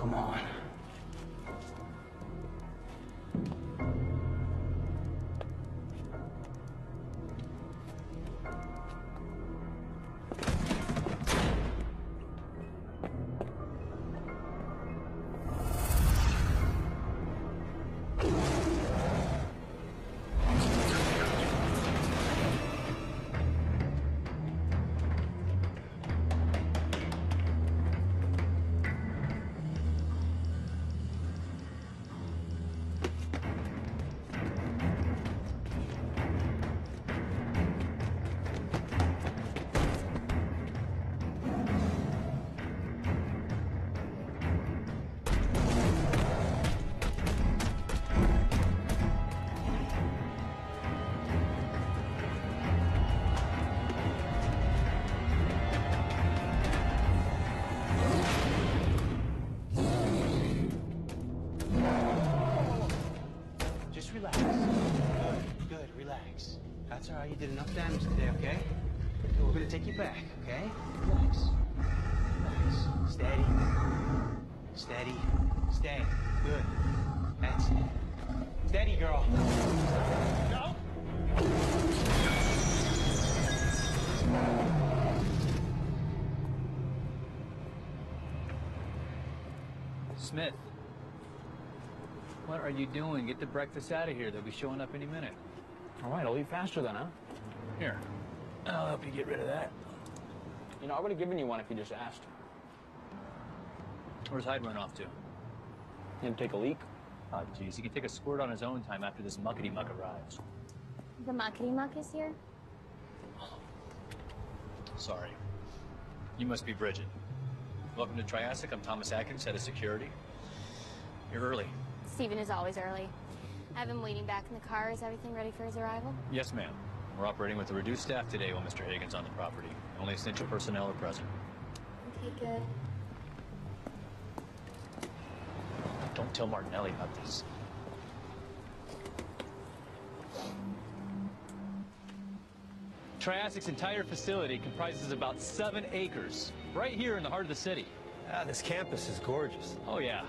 come on. That's all right, you did enough damage today, okay? We're gonna take you back, okay? Relax. Relax. Steady. Steady. Stay. Good. That's it. Steady, girl. Go! Smith. What are you doing? Get the breakfast out of here. They'll be showing up any minute. All right, I'll eat faster then, huh? Here, I'll help you get rid of that. You know, I would have given you one if you just asked. Where's Hyde run off to? Him take a leak? Oh, geez, he can take a squirt on his own time after this muckety-muck arrives. The muckety-muck is here? Sorry. You must be Bridget. Welcome to Triassic. I'm Thomas Atkins, head of security. You're early. Steven is always early. I have him waiting back in the car. Is everything ready for his arrival? Yes, ma'am. We're operating with a reduced staff today while Mr. Hagen's on the property. Only essential personnel are present. Okay, good. Don't tell Martinelli about this. Triassic's entire facility comprises about 7 acres, right here in the heart of the city. This campus is gorgeous. Oh, yeah.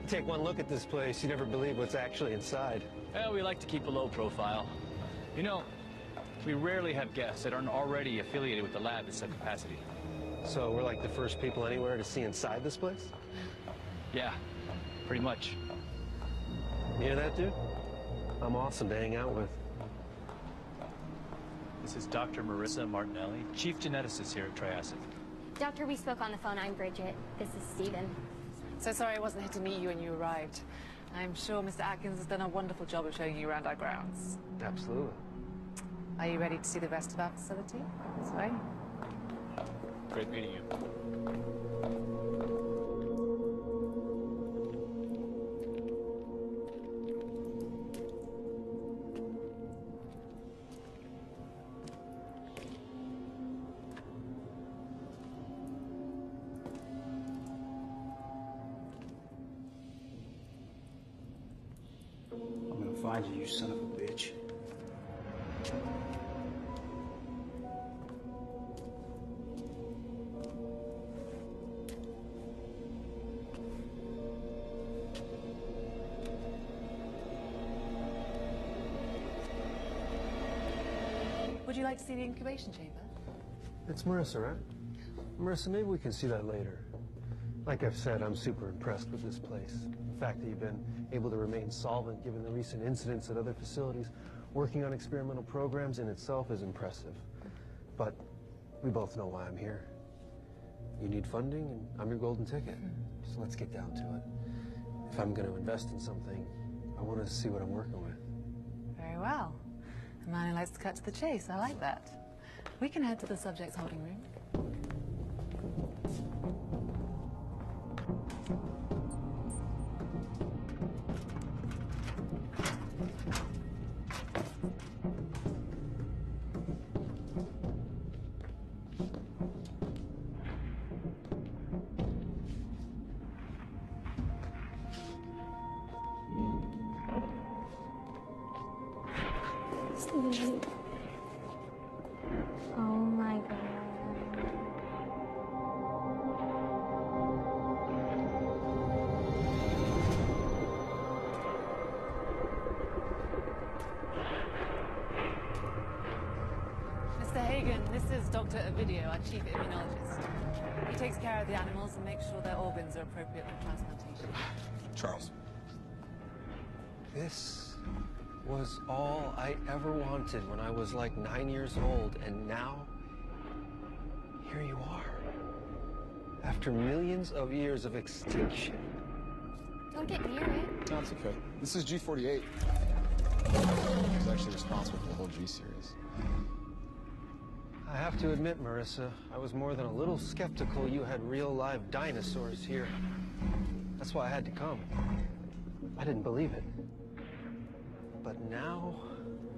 You take one look at this place, you never believe what's actually inside. Well, we like to keep a low profile. You know, we rarely have guests that aren't already affiliated with the lab at some capacity. So we're like the first people anywhere to see inside this place? Yeah, pretty much. You hear that, dude? I'm awesome to hang out with. This is Dr. Marissa Martinelli, chief geneticist here at Triassic. Doctor, we spoke on the phone. I'm Bridget. This is Steven. So sorry I wasn't here to meet you when you arrived. I'm sure Mr. Atkins has done a wonderful job of showing you around our grounds. Absolutely. Are you ready to see the rest of our facility? This way. Great meeting you. I'm gonna find you, you son of a bitch. Would you like to see the incubation chamber? It's Marissa, right? Marissa, maybe we can see that later. Like I've said, I'm super impressed with this place. The fact that you've been able to remain solvent given the recent incidents at other facilities, working on experimental programs in itself is impressive. But we both know why I'm here. You need funding, and I'm your golden ticket. So let's get down to it. If I'm going to invest in something, I want to see what I'm working with. Very well. A man who likes to cut to the chase. I like that. We can head to the subject's holding room. Oh my God. This is Dr. Ovidio, our chief immunologist. He takes care of the animals and makes sure their organs are appropriate for transplantation. Charles. This was all I ever wanted when I was like 9 years old, and now, here you are. After millions of years of extinction. Don't get near it. No, it's okay. This is G48. He's actually responsible for the whole G series. I have to admit, Marissa, I was more than a little skeptical you had real live dinosaurs here. That's why I had to come. I didn't believe it. But now...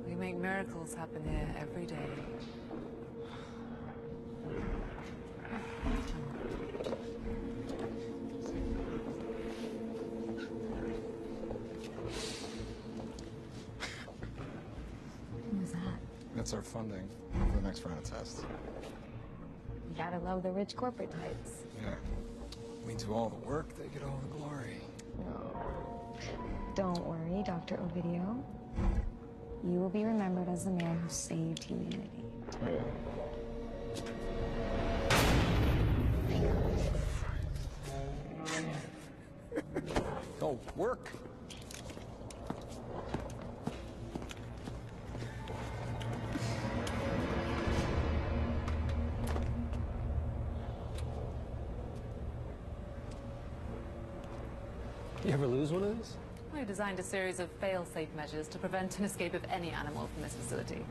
We make miracles happen here every day. What was that? That's our funding for the next round of tests. You gotta love the rich corporate types. Yeah. We do all the work, they get all the glory. Don't worry, Dr. Ovidio. You will be remembered as the man who saved humanity. Oh, work! You ever lose one of these? We designed a series of fail-safe measures to prevent an escape of any animal from this facility.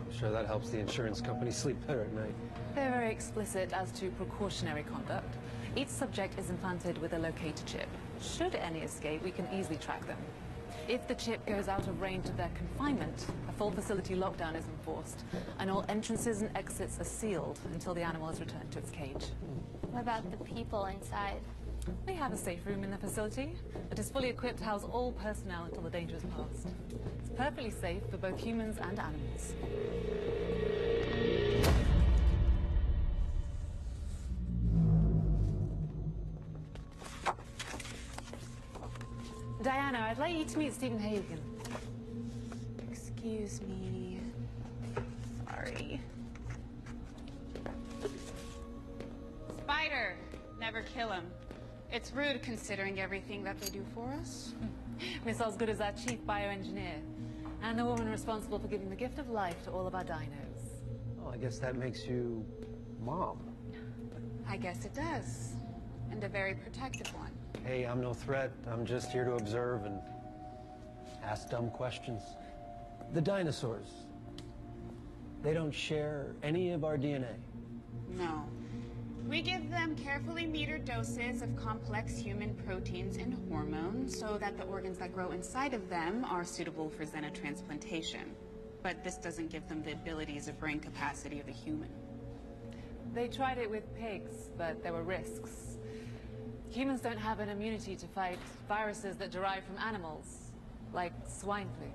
I'm sure that helps the insurance company sleep better at night. They're very explicit as to precautionary conduct. Each subject is implanted with a locator chip. Should any escape, we can easily track them. If the chip goes out of range of their confinement, a full facility lockdown is enforced, and all entrances and exits are sealed until the animal is returned to its cage. What about the people inside? We have a safe room in the facility that is fully equipped to house all personnel until the danger is past. It's perfectly safe for both humans and animals. Diana, I'd like you to meet Stephen Hagen. Excuse me. Sorry. Spider! Never kill him. It's rude considering everything that they do for us. Miss Osgood is our chief bioengineer, and the woman responsible for giving the gift of life to all of our dinos. Well, I guess that makes you Mom. I guess it does. And a very protective one. Hey, I'm no threat. I'm just here to observe and ask dumb questions. The dinosaurs, they don't share any of our DNA. No. We give them carefully metered doses of complex human proteins and hormones so that the organs that grow inside of them are suitable for xenotransplantation. But this doesn't give them the abilities or brain capacity of a human. They tried it with pigs, but there were risks. Humans don't have an immunity to fight viruses that derive from animals, like swine flu.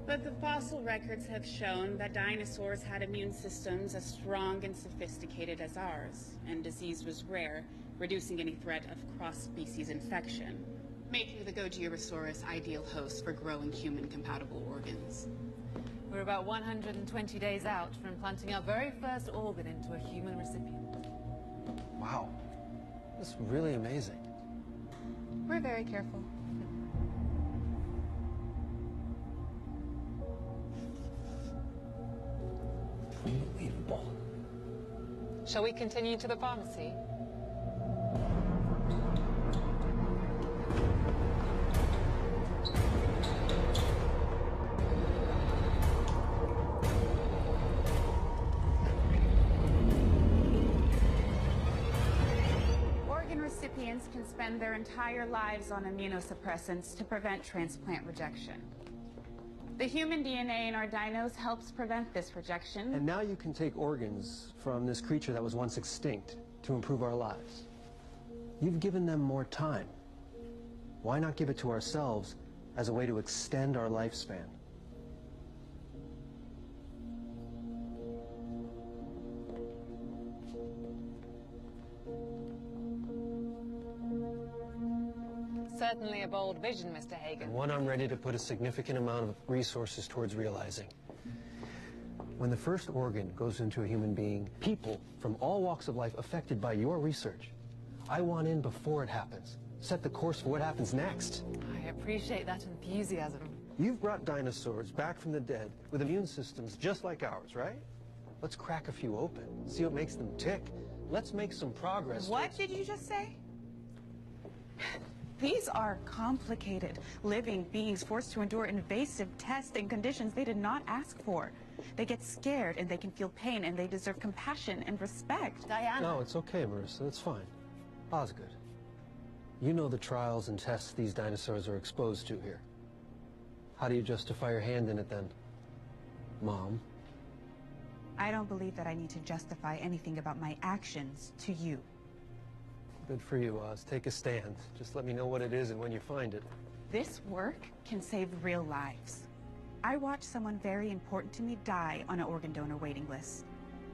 But the fossil records have shown that dinosaurs had immune systems as strong and sophisticated as ours, and disease was rare, reducing any threat of cross-species infection, making the Gogiosaurus ideal host for growing human-compatible organs. We're about 120 days out from implanting our very first organ into a human recipient. Wow, that's really amazing. We're very careful. Unbelievable. Shall we continue to the pharmacy? Organ recipients can spend their entire lives on immunosuppressants to prevent transplant rejection. The human DNA in our dinos helps prevent this rejection. And now you can take organs from this creature that was once extinct to improve our lives. You've given them more time. Why not give it to ourselves as a way to extend our lifespan? Certainly a bold vision, Mr. Hagen. And one I'm ready to put a significant amount of resources towards realizing. When the first organ goes into a human being, people from all walks of life affected by your research, I want in before it happens. Set the course for what happens next. I appreciate that enthusiasm. You've brought dinosaurs back from the dead with immune systems just like ours, right? Let's crack a few open, see what makes them tick. Let's make some progress. What did you just say? These are complicated, living beings forced to endure invasive tests and conditions they did not ask for. They get scared and they can feel pain and they deserve compassion and respect. Diana. No, it's okay, Marissa. It's fine. Osgood, you know the trials and tests these dinosaurs are exposed to here. How do you justify your hand in it then, Mom? I don't believe that I need to justify anything about my actions to you. Good for you, Oz. Take a stand. Just let me know what it is and when you find it. This work can save real lives. I watched someone very important to me die on an organ donor waiting list.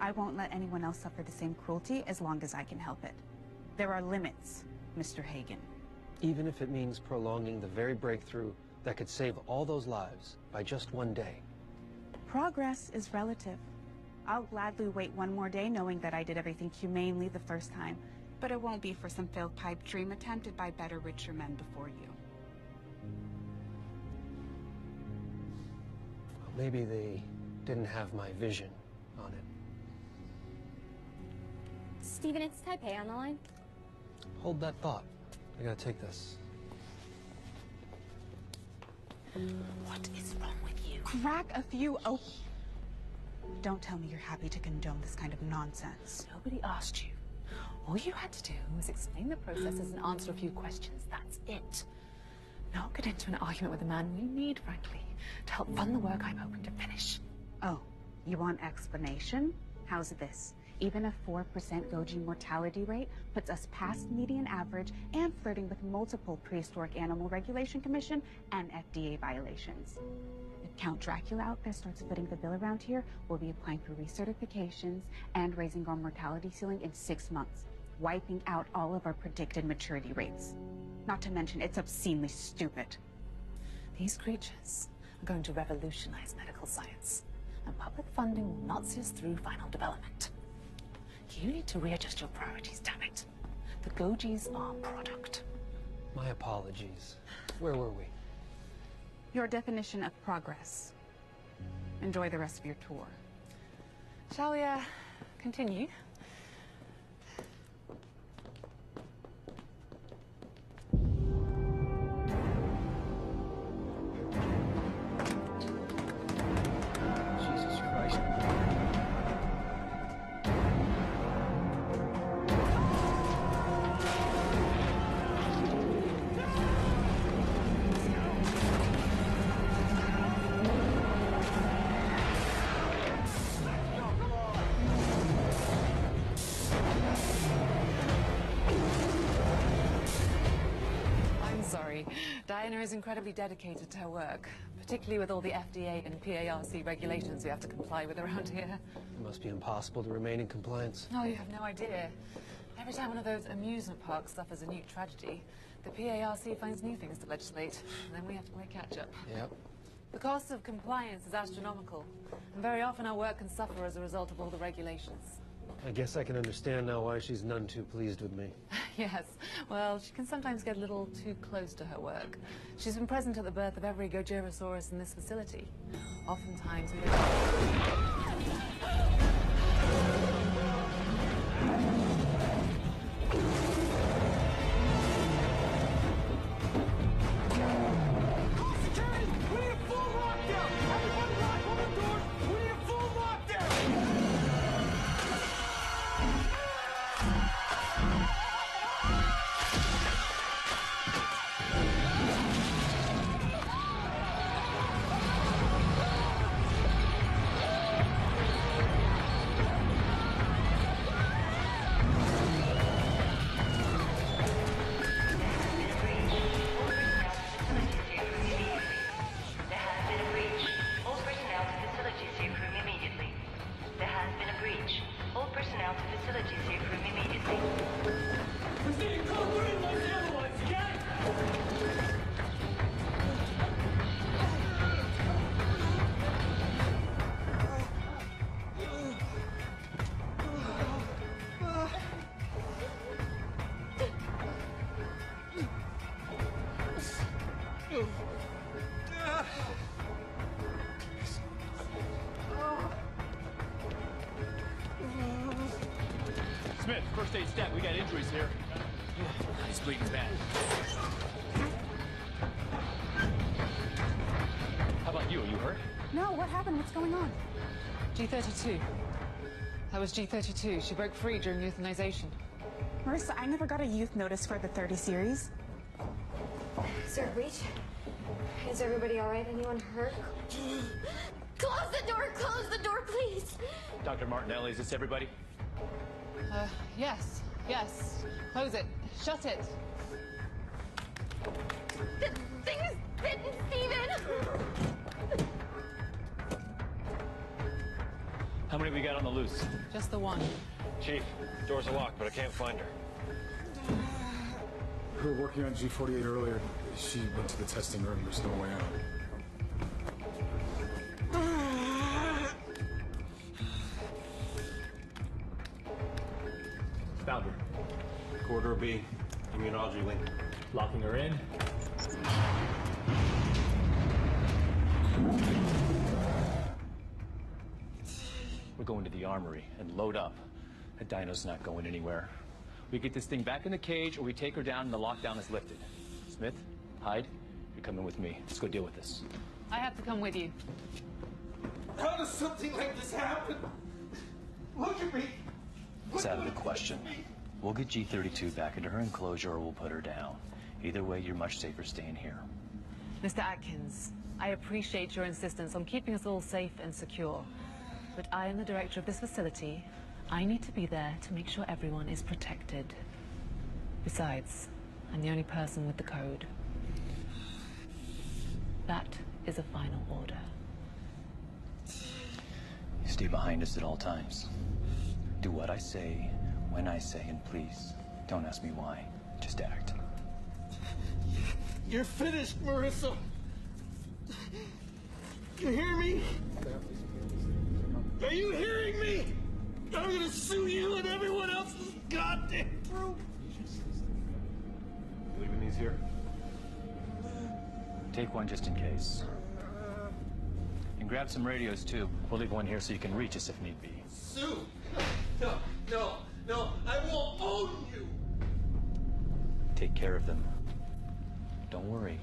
I won't let anyone else suffer the same cruelty as long as I can help it. There are limits, Mr. Hagen. Even if it means prolonging the very breakthrough that could save all those lives by just one day. Progress is relative. I'll gladly wait one more day knowing that I did everything humanely the first time, but it won't be for some failed pipe dream attempted by better, richer men before you. Well, maybe they didn't have my vision on it. Steven, it's Taipei on the line. Hold that thought. I gotta take this. What is wrong with you? Crack a few open. Don't tell me you're happy to condone this kind of nonsense. Nobody asked you. All you had to do was explain the processes and answer a few questions. That's it. Not get into an argument with a man we need, frankly, to help fund the work I'm hoping to finish. Oh, you want explanation? How's this? Even a 4% Goji mortality rate puts us past median average and flirting with multiple prehistoric animal regulation commission and FDA violations. If Count Dracula out there starts footing the bill around here, we'll be applying for recertifications and raising our mortality ceiling in 6 months, wiping out all of our predicted maturity rates. Not to mention, it's obscenely stupid. These creatures are going to revolutionize medical science, and public funding will not see us through final development. You need to readjust your priorities, damn it. The Gojis are product. My apologies. Where were we? Your definition of progress. Enjoy the rest of your tour. Shall we, continue? Jesus Christ. Diana is incredibly dedicated to her work, particularly with all the FDA and PARC regulations we have to comply with around here. It must be impossible to remain in compliance. No, you have no idea. Every time one of those amusement parks suffers a new tragedy, the PARC finds new things to legislate, and then we have to play catch-up. Yep. The cost of compliance is astronomical, and very often our work can suffer as a result of all the regulations. I guess I can understand now why she's none too pleased with me. Yes, well, she can sometimes get a little too close to her work. She's been present at the birth of every Gojirasaurus in this facility. Oftentimes we First aid stat, we got injuries here. He's bleeding bad. How about you? Are you hurt? No, what happened? What's going on? G32. That was G32. She broke free during euthanization. Marissa, I never got a youth notice for the 30 series. Sir, Reach? Is everybody all right? Anyone hurt? Close the door, please. Dr. Martinelli, is this everybody? Yes. Yes. Close it. Shut it. The thing is bitten, Steven. How many we got on the loose? Just the one. Chief, doors are locked, but I can't find her. We were working on G48 earlier. She went to the testing room. There's no way out. Found her. Corridor B, immunology wing. Locking her in. We're going to the armory and load up. The dino's not going anywhere. We get this thing back in the cage, or we take her down and the lockdown is lifted. Smith, Hyde, you're coming with me. Let's go deal with this. I have to come with you. How does something like this happen? Look at me. It's out of the question. We'll get G32 back into her enclosure, or we'll put her down. Either way, you're much safer staying here. Mr. Atkins, I appreciate your insistence on keeping us all safe and secure. But I am the director of this facility. I need to be there to make sure everyone is protected. Besides, I'm the only person with the code. That is a final order. You stay behind us at all times. Do what I say, when I say, and please, don't ask me why. Just act. You're finished, Marissa. You hear me? Are you hearing me? I'm gonna sue you and everyone else's goddamn group. Leaving these here? Take one just in case. And grab some radios, too. We'll leave one here so you can reach us if need be. Sue? No, I won't own you. Take care of them. Don't worry.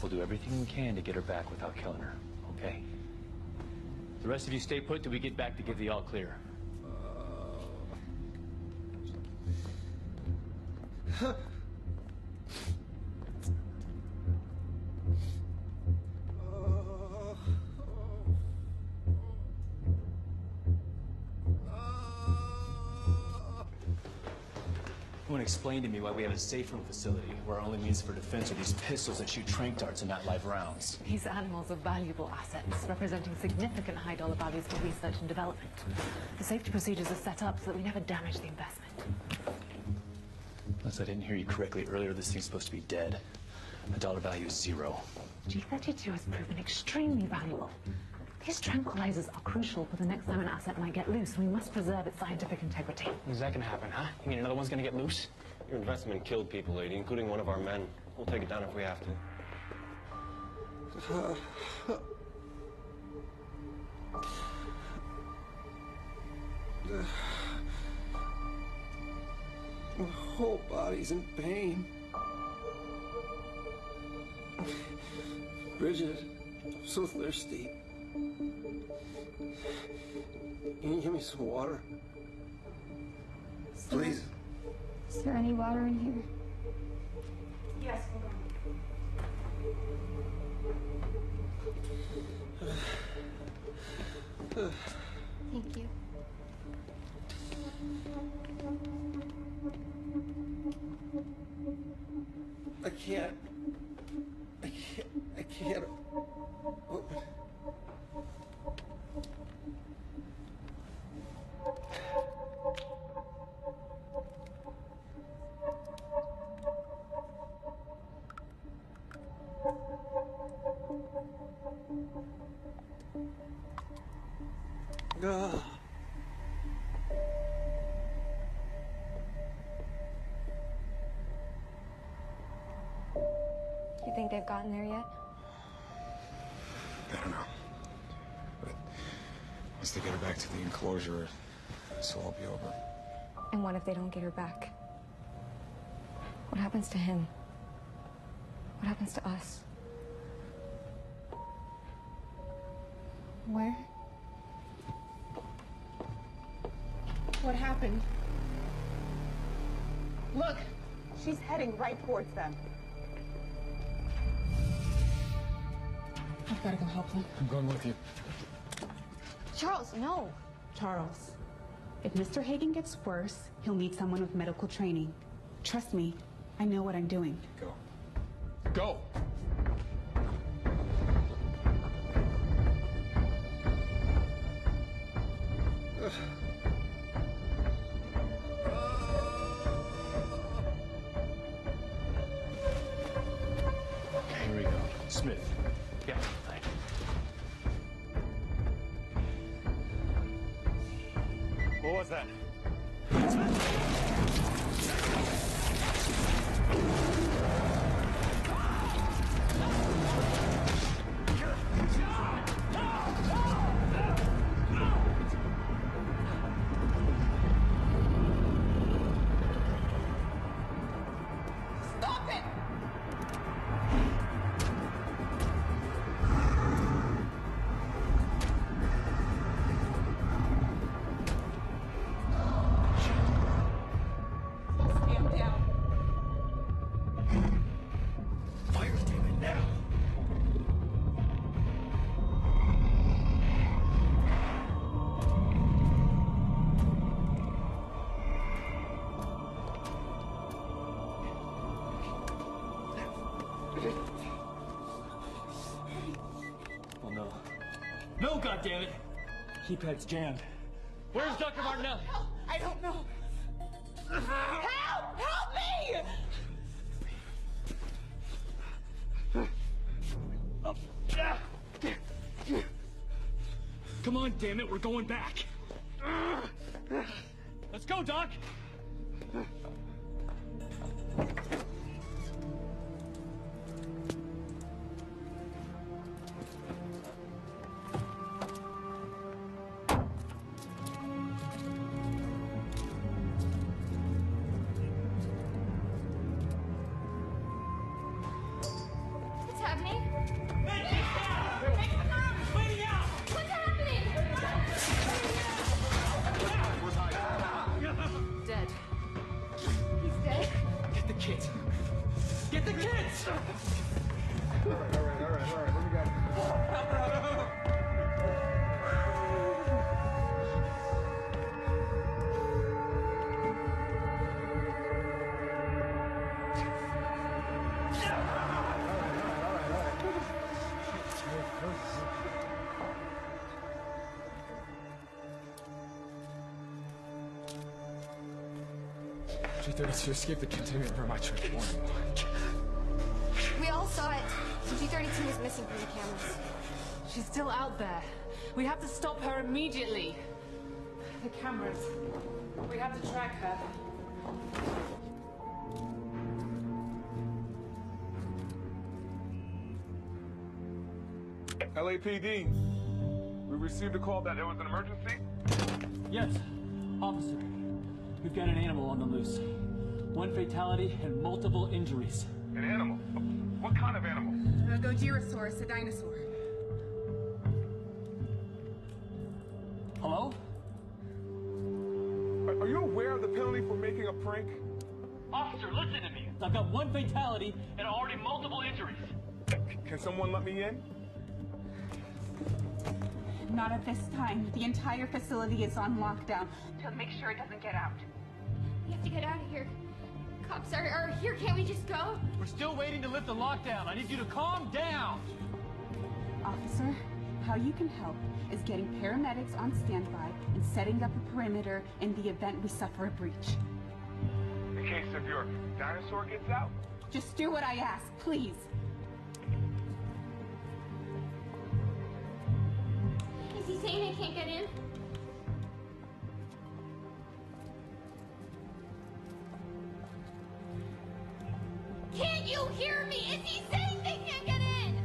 We'll do everything we can to get her back without killing her, okay? The rest of you stay put till we get back to give the all clear. You want to explain to me why we have a safe room facility where our only means for defense are these pistols that shoot tranq darts and not live rounds? These animals are valuable assets, representing significant high dollar values for research and development. The safety procedures are set up so that we never damage the investment. Unless I didn't hear you correctly earlier, this thing's supposed to be dead. The dollar value is 0. G32 has proven extremely valuable. These tranquilizers are crucial for the next time an asset might get loose. We must preserve its scientific integrity. When's that gonna happen, huh? You mean another one's gonna get loose? Your investment killed people, lady, including one of our men. We'll take it down if we have to. My whole body's in pain. Bridget, I'm so thirsty. Can you give me some water? Please. Is there any water in here? Yes, hold on. Thank you. I can't. You think they've gotten there yet? I don't know. But once they get her back to the enclosure, this will all be over. And what if they don't get her back? What happens to him? What happens to us? Where? What happened? Look, she's heading right towards them. I've got to go help them. I'm going with you. Charles, no. Charles, if Mr. Hagen gets worse, he'll need someone with medical training. Trust me, I know what I'm doing. Go. Go! Okay, here we go. Smith. Yeah, right. What was that? Stop it! Stand down. Fire David now. Oh no. No, goddammit! Keypad's jammed. Where's Dr. Martinelli? I don't know. Help! Help me! Come on, damn it, we're going back. Let's go, Doc. What's happening? What's happening? Dead. He's dead. Get the kids. Get the kids! All right. What do you got? G32 escaped the containment room I tried warning you. We all saw it. G32 was missing from the cameras. She's still out there. We have to stop her immediately. The cameras. We have to track her. LAPD, we received a call that there was an emergency. Yes, officer. We've got an animal on the loose. One fatality and multiple injuries. An animal? What kind of animal? Dinosaurus, a dinosaur. Hello? Are you aware of the penalty for making a prank? Officer, listen to me. I've got one fatality and already multiple injuries. Can someone let me in? Not at this time. The entire facility is on lockdown to make sure it doesn't get out. We have to get out of here. Cops are here. Can't we just go? We're still waiting to lift the lockdown. I need you to calm down. Officer, how you can help is getting paramedics on standby and setting up a perimeter in the event we suffer a breach. In case if your dinosaur gets out? Just do what I ask, please. Is he saying I can't get in? Can't you hear me? Is he saying they can't get in?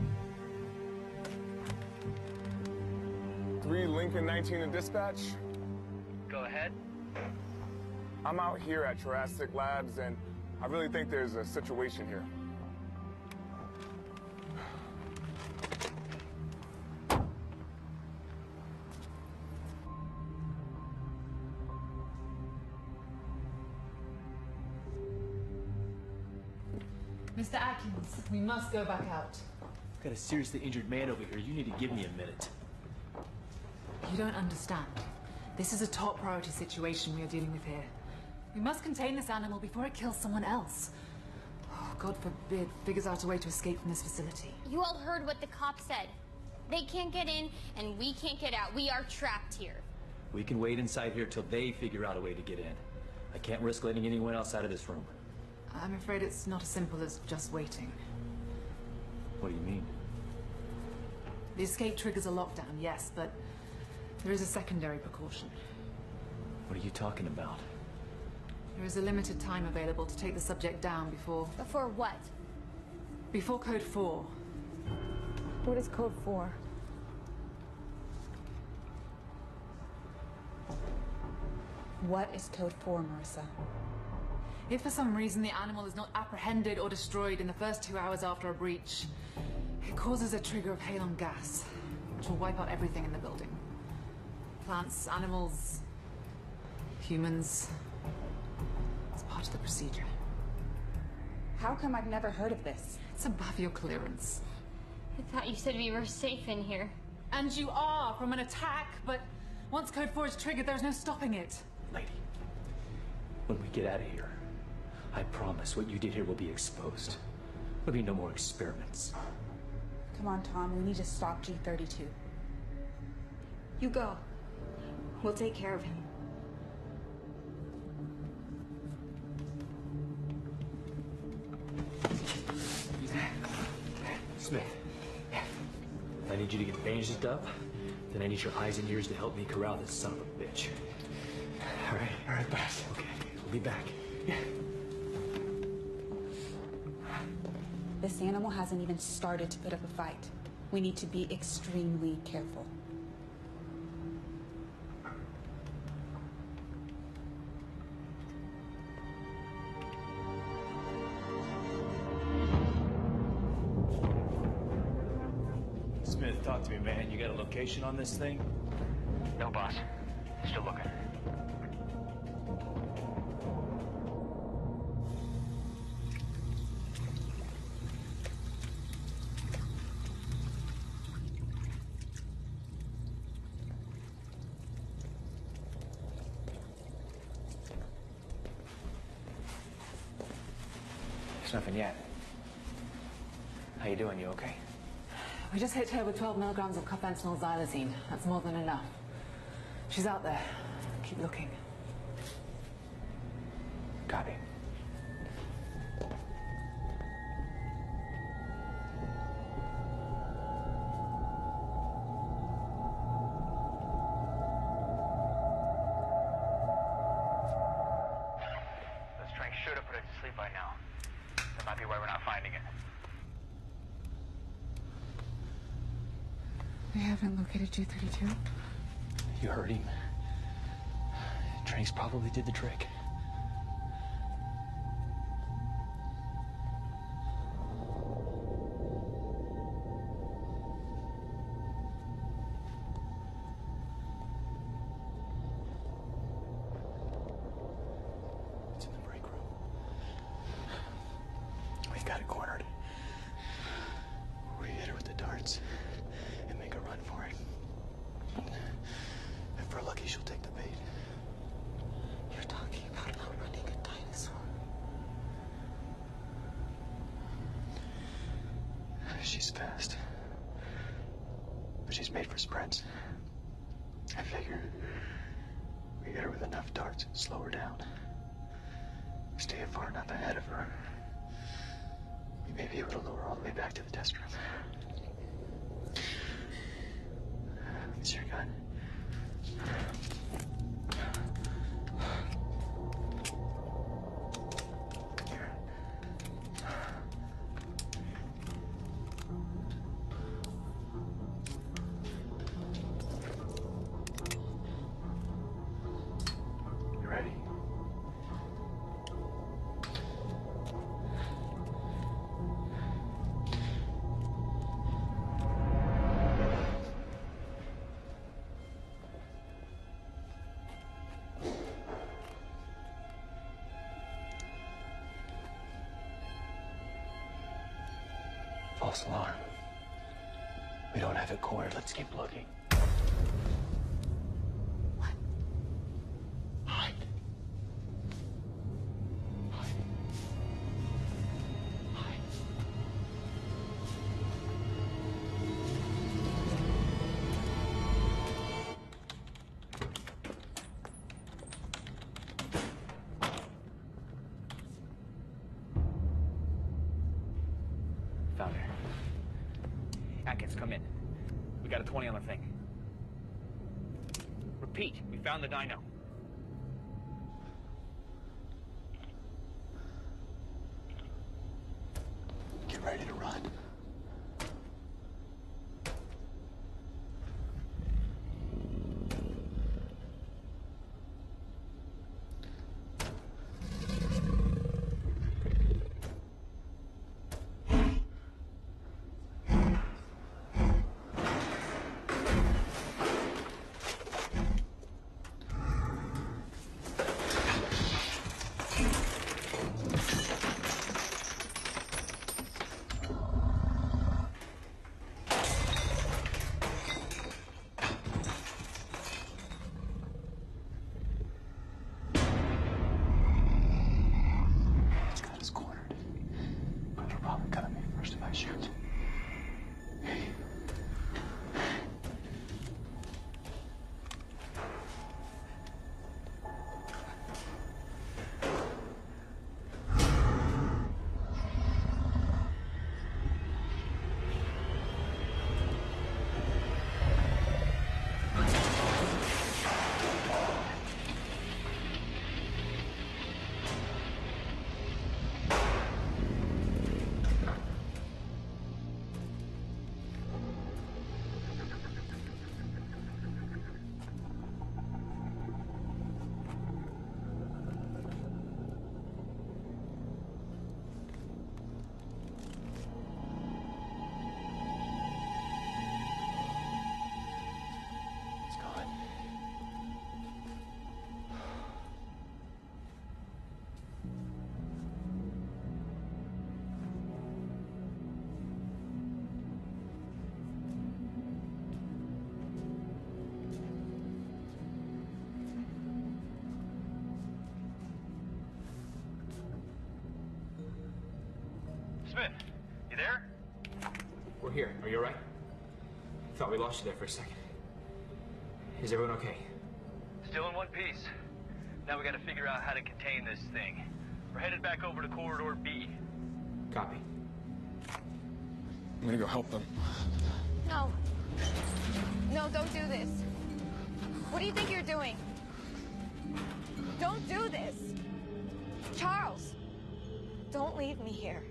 3 Lincoln 19 in dispatch. Go ahead. I'm out here at Jurassic Labs, and I really think there's a situation here. Mr. Atkins, we must go back out. I've got a seriously injured man over here. You need to give me a minute. You don't understand. This is a top priority situation we are dealing with here. We must contain this animal before it kills someone else. Oh, God forbid, figures out a way to escape from this facility. You all heard what the cop said. They can't get in, and we can't get out. We are trapped here. We can wait inside here till they figure out a way to get in. I can't risk letting anyone else out of this room. I'm afraid it's not as simple as just waiting. What do you mean? The escape triggers a lockdown, yes, but there is a secondary precaution. What are you talking about? There is a limited time available to take the subject down before... Before what? Before Code 4. What is Code 4? What is Code 4, Marissa? If for some reason the animal is not apprehended or destroyed in the first 2 hours after a breach, it causes a trigger of halon gas, which will wipe out everything in the building. Plants, animals, humans. It's part of the procedure. How come I've never heard of this? It's above your clearance. I thought you said we were safe in here. And you are from an attack, but once Code 4 is triggered, there's no stopping it. Lady, when we get out of here, I promise what you did here will be exposed. There'll be no more experiments. Come on, Tom, we need to stop G32. You go. We'll take care of him. Smith, I need you to get bandaged up, then I need your eyes and ears to help me corral this son of a bitch. All right, boss. Okay, we'll be back. Yeah. This animal hasn't even started to put up a fight. We need to be extremely careful. Smith, talk to me, man. You got a location on this thing? No, boss. Still looking. There's nothing yet. How you doing? You okay? We just hit her with 12 milligrams of conventional xylazine. That's more than enough. She's out there. Keep looking. Copy. The strength should have put it to sleep by now. That might be why we're not finding it. We haven't located G32. You heard him. Tranks probably did the trick. It's in the break room. We've got it cornered. We hit her with the darts and make a run for it. If we're lucky, she'll take the bait. You're talking about outrunning a dinosaur. She's fast. But she's made for sprints. I figure we hit her with enough darts and slow her down. Stay far enough ahead of her. We may be able to lower her all the way back to the test room. Is your gun? Here. You ready? False alarm. We don't have it cornered. Let's keep looking. What? Hide. Hide. Hide. Found her. Atkins, come in. We got a 20 on the thing. Repeat, we found the dino. Get ready to run. Smith, you there? We're here. Are you all right? Thought we lost you there for a second. Is everyone okay? Still in one piece. Now we gotta figure out how to contain this thing. We're headed back over to Corridor B. Copy. I'm gonna go help them. No. No, don't do this. What do you think you're doing? Don't do this. Charles, don't leave me here.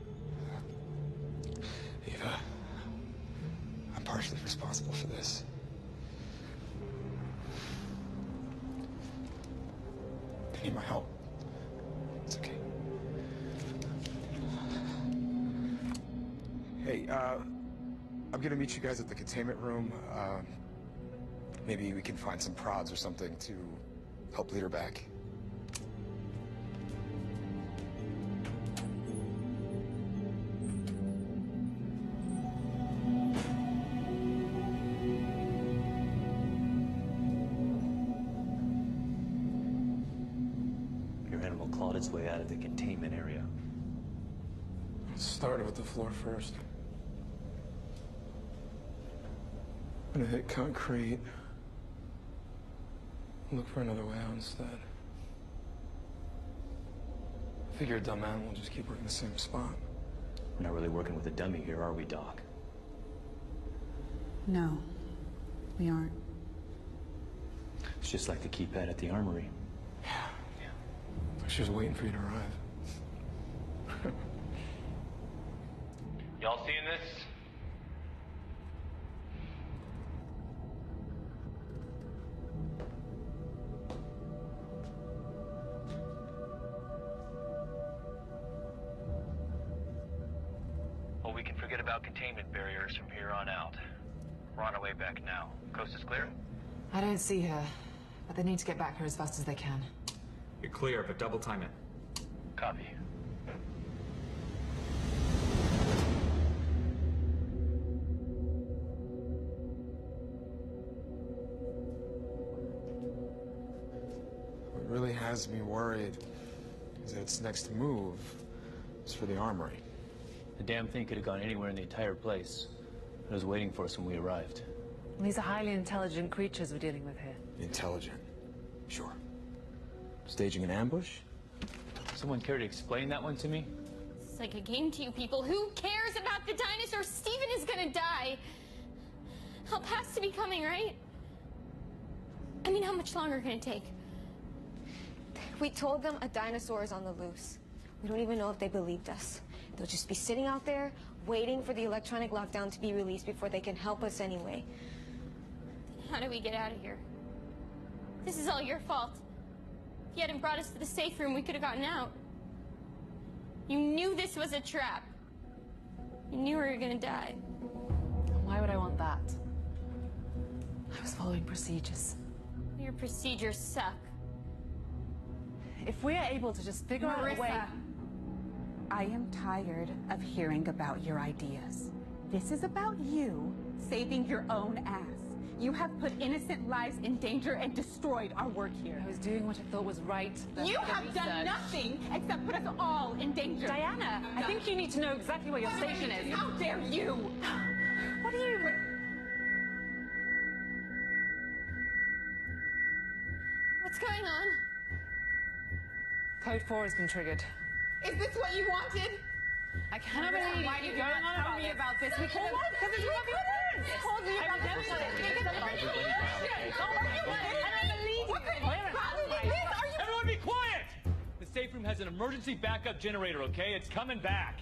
Eva, I'm partially responsible for this. I need my help. It's okay. Hey, I'm gonna meet you guys at the containment room. Maybe we can find some prods or something to help lead her back. Your animal clawed its way out of the containment area. Started with the floor first. I'm gonna hit concrete. Look for another way out instead. Figure a dumb animal will just keep working the same spot. We're not really working with a dummy here, are we, Doc? No, we aren't. It's just like the keypad at the armory. Yeah. She was waiting for you to arrive. Y'all seeing this? Well, we can forget about containment barriers from here on out. We're on our way back now. Coast is clear? I don't see her, but they need to get back here as fast as they can. You're clear, but double time it. Copy. has me worried is that its next move is for the armory. The damn thing could have gone anywhere in the entire place. It was waiting for us when we arrived. These are highly intelligent creatures we're dealing with here. Intelligent. Sure. Staging an ambush? Someone care to explain that one to me? It's like a game to you people. Who cares about the dinosaur? Steven is gonna die. Help has to be coming, right? I mean, how much longer can it take? We told them a dinosaur is on the loose. We don't even know if they believed us. They'll just be sitting out there, waiting for the electronic lockdown to be released before they can help us anyway. How do we get out of here? This is all your fault. If you hadn't brought us to the safe room, we could have gotten out. You knew this was a trap. You knew we were gonna die. Why would I want that? I was following procedures. Your procedures suck. If we are able to just figure out a way... I am tired of hearing about your ideas. This is about you saving your own ass. You have put innocent lives in danger and destroyed our work here. I was doing what I thought was right. You have done nothing except put us all in danger. Diana, I think you need to know exactly where your station is. How dare you? What are you... What's going on? Code 4 has been triggered. Is this what you wanted? I cannot believe why did you not tell me about this? We could have... Because it's what we told me about this. Everyone be quiet! The safe room has an emergency backup generator, okay? It's coming back.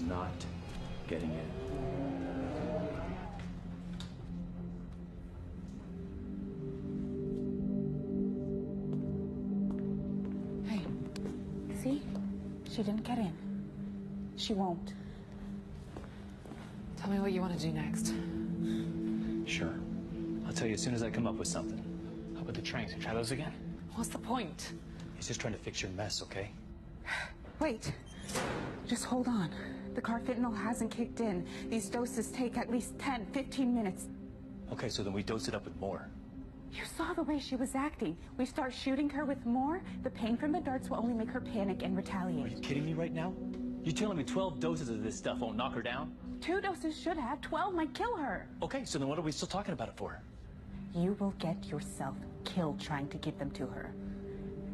Not getting it. Hey, see? She didn't get in. She won't. Tell me what you want to do next. Sure. I'll tell you as soon as I come up with something. How about the trains? Try those again? What's the point? He's just trying to fix your mess, okay? Wait. Just hold on. The carfentanil hasn't kicked in. These doses take at least 10, 15 minutes. Okay, so then we dose it up with more. You saw the way she was acting. We start shooting her with more, the pain from the darts will only make her panic and retaliate. Are you kidding me right now? You telling me 12 doses of this stuff won't knock her down? 2 doses should have. 12 might kill her. Okay, so then what are we still talking about it for? You will get yourself killed trying to give them to her.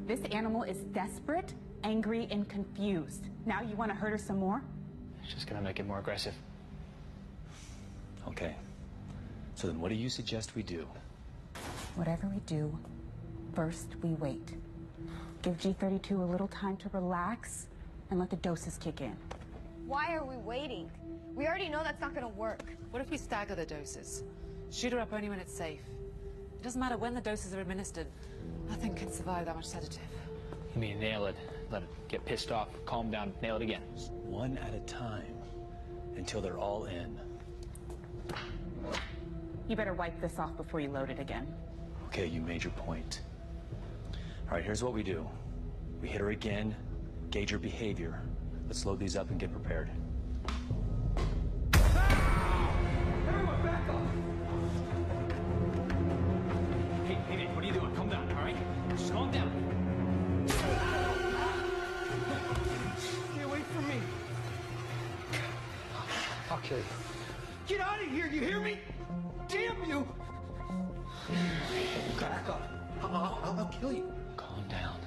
This animal is desperate, angry, and confused. Now you want to hurt her some more? It's just gonna make it more aggressive. Okay. So then what do you suggest we do? Whatever we do, first we wait. Give G32 a little time to relax and let the doses kick in. Why are we waiting? We already know that's not gonna work. What if we stagger the doses? Shoot her up only when it's safe. It doesn't matter when the doses are administered. Nothing can survive that much sedative. You mean nail it, let it get pissed off, calm down, nail it again. One at a time, until they're all in. You better wipe this off before you load it again. Okay, you made your point. All right, here's what we do. We hit her again, gauge her behavior. Let's load these up and get prepared. Everyone back off! Hey, Nate, what are you doing? Calm down, all right? Just calm down. Stay away from me. I'll kill you. Get out of here, you hear me? Damn you! Back up. I'll kill you. Calm down.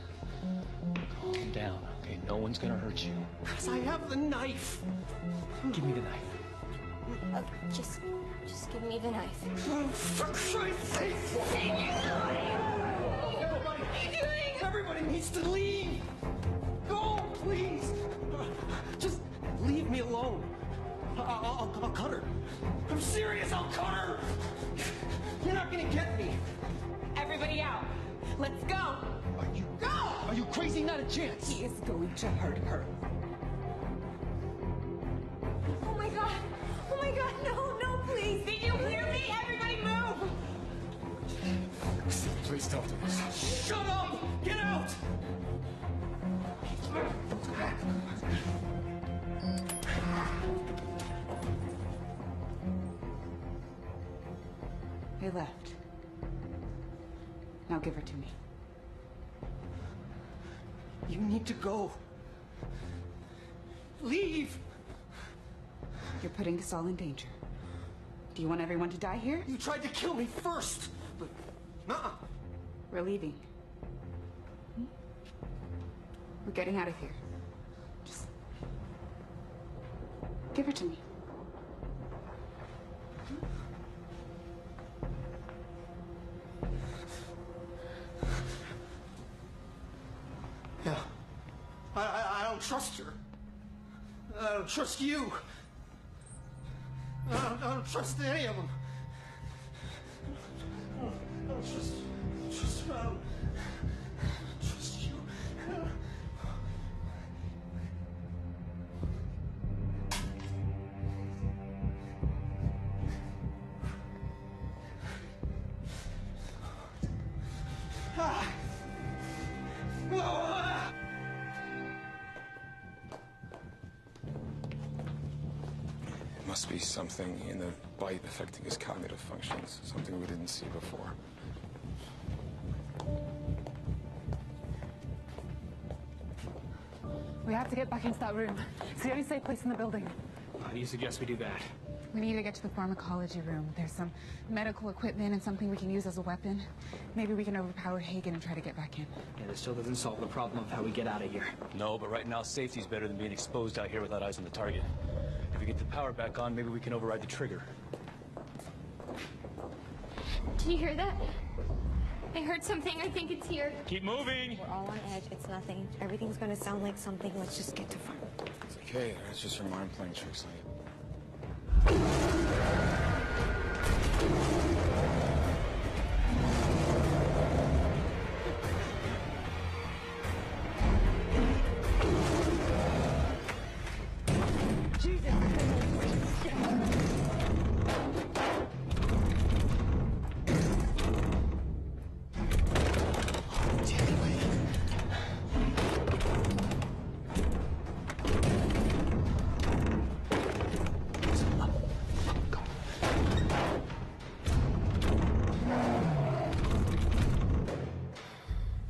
Calm down, okay? No one's gonna hurt you. Because I have the knife. Give me the knife. Just give me the knife. For Christ's sake! Everybody needs to leave! Go, please! Just Leave me alone. I'll cut her. I'm serious, I'll cut her. You're not gonna get me. Everybody out. Let's go. Are you crazy? Not a chance. He is going to hurt her. Oh my god! Oh my god, no, please! Did you hear me? Everybody move! Please don't do this. Shut up! Get out! They left. Now give her to me. You need to go. Leave! You're putting us all in danger. Do you want everyone to die here? You tried to kill me first, but nuh-uh. We're leaving. We're getting out of here. Just give her to me. Yeah. I don't trust her. I don't trust you. I don't trust any of them. I don't trust her. I don't trust you. Must be something in the bite affecting his cognitive functions, something we didn't see before. We have to get back into that room. It's the only safe place in the building. How do you suggest we do that? We need to get to the pharmacology room. There's some medical equipment and something we can use as a weapon. Maybe we can overpower Hagen and try to get back in. Yeah, this still doesn't solve the problem of how we get out of here. No, but right now safety's better than being exposed out here without eyes on the target. If we get the power back on, maybe we can override the trigger. Did you hear that? I heard something. I think it's here. Keep moving! We're all on edge. It's nothing. Everything's gonna sound like something. Let's just get to farm. It's okay, it's just your mind playing tricks on you.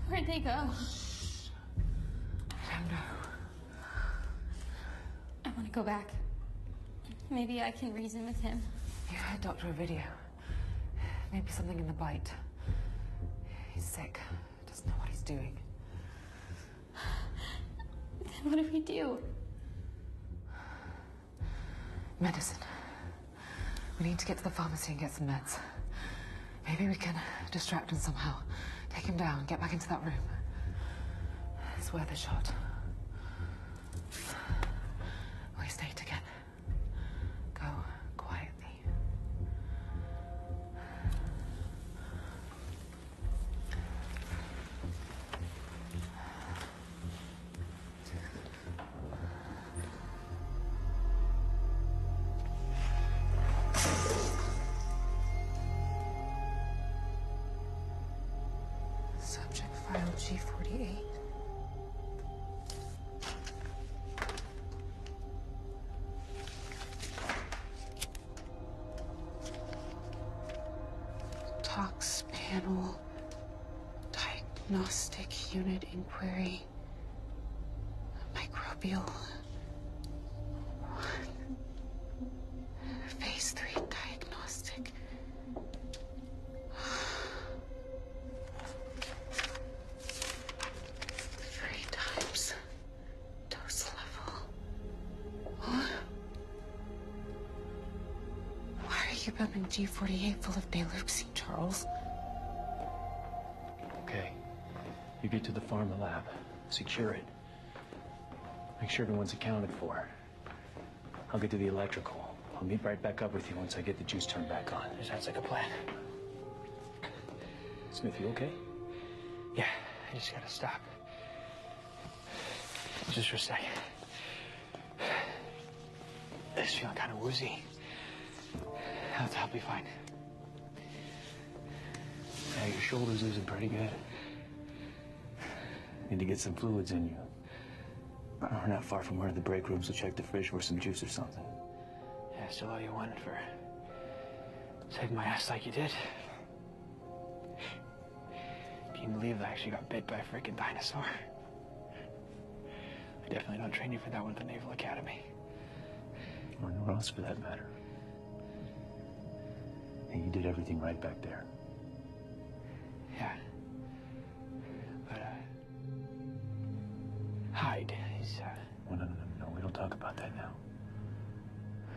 Where'd they go? I don't know. I want to go back. Maybe I can reason with him. Yeah, Dr. Ovidio. Maybe something in the bite. He's sick. Doesn't know what he's doing. Then what do we do? Medicine. We need to get to the pharmacy and get some meds. Maybe we can distract him somehow. Take him down, get back into that room. It's worth a shot. We stay together. Go quietly. Subject file G48. Tox panel. Diagnostic unit inquiry. Microbial. Phase 3 diagnostic. 3 times dose level. What? Why are you building G48 full of Deluxine, Charles? Okay. You get to the pharma lab. Secure it. Make sure everyone's accounted for. I'll get to the electrical. I'll meet right back up with you once I get the juice turned back on. Sounds like a plan. Smith, you okay? Yeah, I just gotta stop. Just for a second. I just feeling kind of woozy. I'll be fine. Yeah, your shoulder's losing pretty good. Need to get some fluids in you. We're not far from one of the break rooms, so check the fridge for some juice or something. Yeah, still all you wanted for saving my ass like you did. Can you believe I actually got bit by a freaking dinosaur? I definitely don't train you for that one at the Naval Academy. Or nowhere else for that matter. And you did everything right back there. Yeah. But, Hyde, he's, No, we don't talk about that now.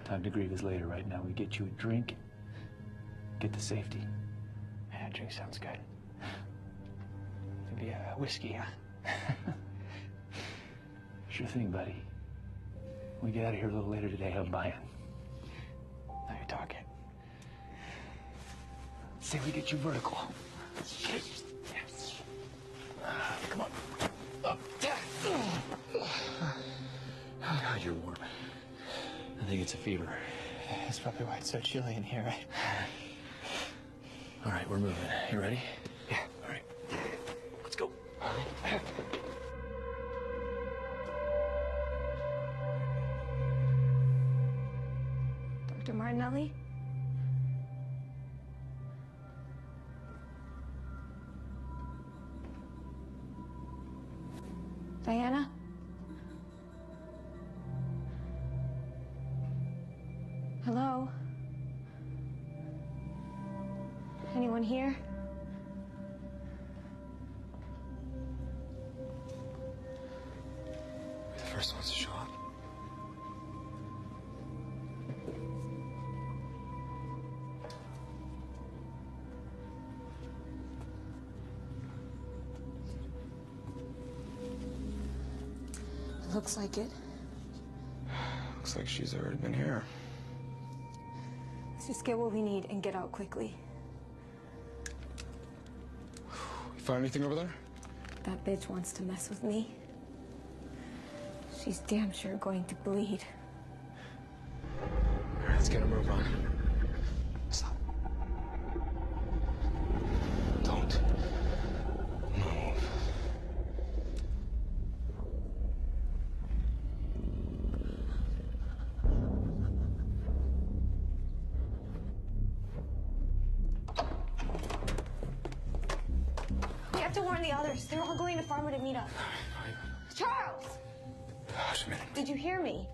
Time to grieve is later. Right now, we get you a drink, get to safety. Yeah, a drink sounds good. Maybe a whiskey, huh? Sure thing, buddy. When we get out of here a little later today, I'm buying. Now you're talking. Say we get you vertical. Come on. Up. God, you're warm. I think it's a fever. That's probably why it's so chilly in here, right? All right, we're moving. You ready? Yeah. All right. Let's go. Dr. Martinelli? Diana? Hello? Anyone here? We're the first ones to show up. Looks like it. Looks like she's already been here. Let's just get what we need and get out quickly. You find anything over there? That bitch wants to mess with me. She's damn sure going to bleed. All right, let's get a move on. Stop. Don't move. We have to warn the others. They're all going to Farmer to meet up. Charles! Gosh, a minute. Did you hear me?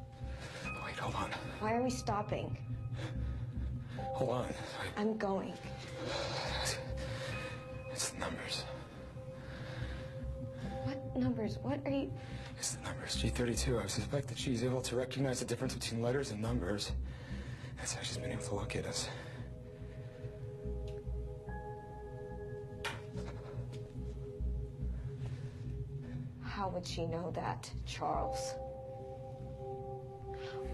Wait, hold on. Why are we stopping? Hold on. I'm going. It's the numbers. What numbers? What are you... It's the numbers. G32. I suspect that she's able to recognize the difference between letters and numbers. That's how she's been able to locate us. How would she know that, Charles?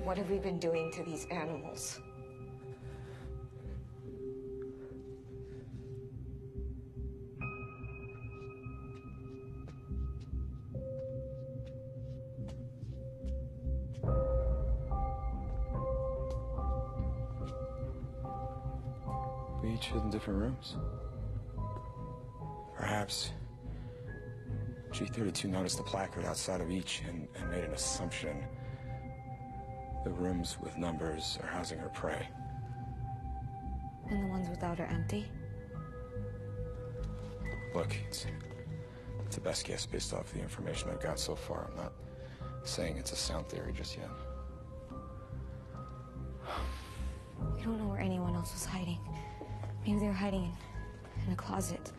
What have we been doing to these animals? We each hid in different rooms. Perhaps G32 noticed the placard outside of each and made an assumption. The rooms with numbers are housing her prey. And the ones without are empty? Look, it's the best guess based off the information I've got so far. I'm not saying it's a sound theory just yet. We don't know where anyone else was hiding. Maybe they were hiding in a closet.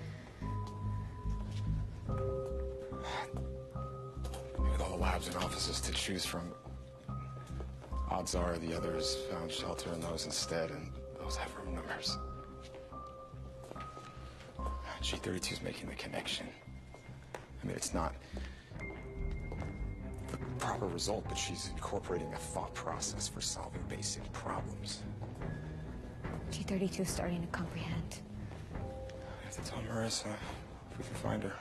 With all the labs and offices to choose from, odds are the others found shelter in those instead, and those have room numbers. G32's making the connection. I mean, it's not the proper result, but she's incorporating a thought process for solving basic problems. G32 is starting to comprehend. I have to tell Marissa if we can find her.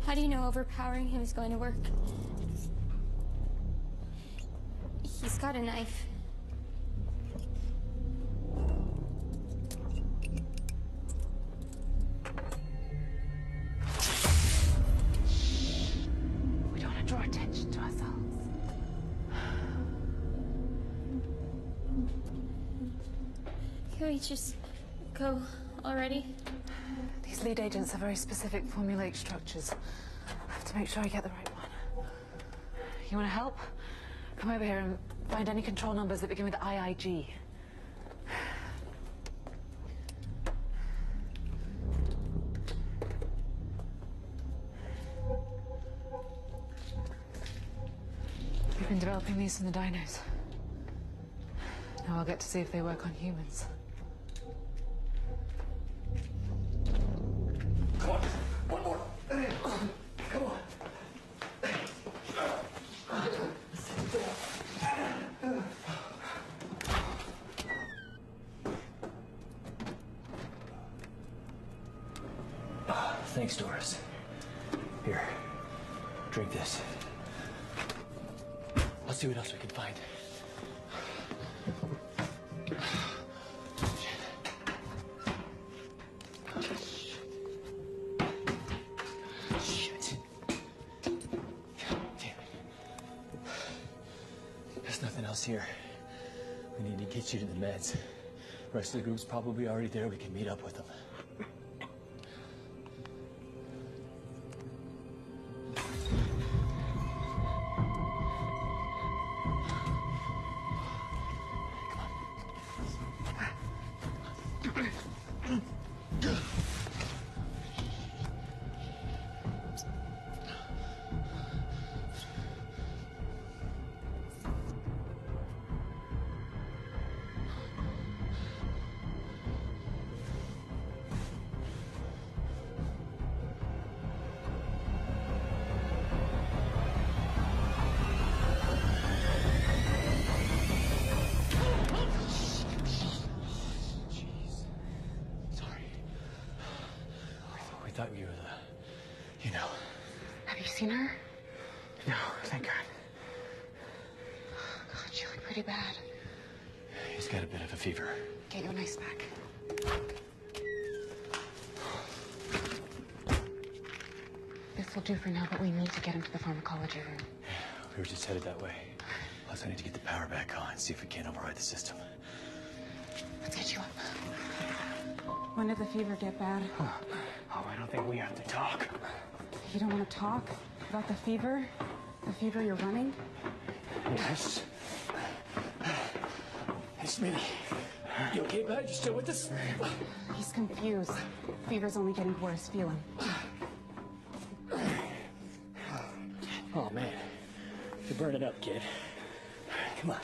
How do you know overpowering him is going to work? He's got a knife. We don't want to draw attention to ourselves. Can we just go already? These lead agents have very specific formulaic structures. I have to make sure I get the right one. You want to help? Come over here and find any control numbers that begin with IIG. We've been developing these from the dinos. Now I'll get to see if they work on humans. Come on, one more. Come on. Thanks, Doris. Here, drink this. I'll see what else we can find. Shit. God damn it. There's nothing else here. We need to get you to the meds. The rest of the group's probably already there. We can meet up with them. I thought you were the, you know. Have you seen her? No, thank God. God, she looked pretty bad. He's got a bit of a fever. Get your nice back. This will do for now, but we need to get him to the pharmacology room. We were just headed that way. Plus, I need to get the power back on, see if we can't override the system. Let's get you up. When did the fever get bad? Oh, I don't think we have to talk. You don't want to talk about the fever? The fever you're running? Yes. Hey, Smitty. You okay, bud? You still with us? He's confused. Fever's only getting worse. Feel him. Oh, man. You're burning up, kid. Come on.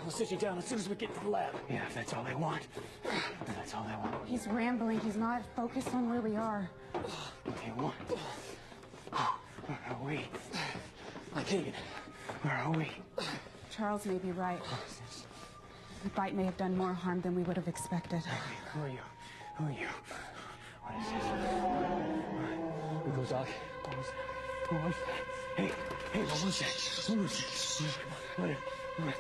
We'll sit you down as soon as we get to the lab. Yeah, if that's all they want. That's all they want. He's rambling. He's not focused on where we are. What they want. Where are we? I can't even. Where are we? Charles may be right. The bite may have done more harm than we would have expected. Who are you? Who are you? What is this? We go, Doc. What was that? What was that? Hey, what was that? What was that? What?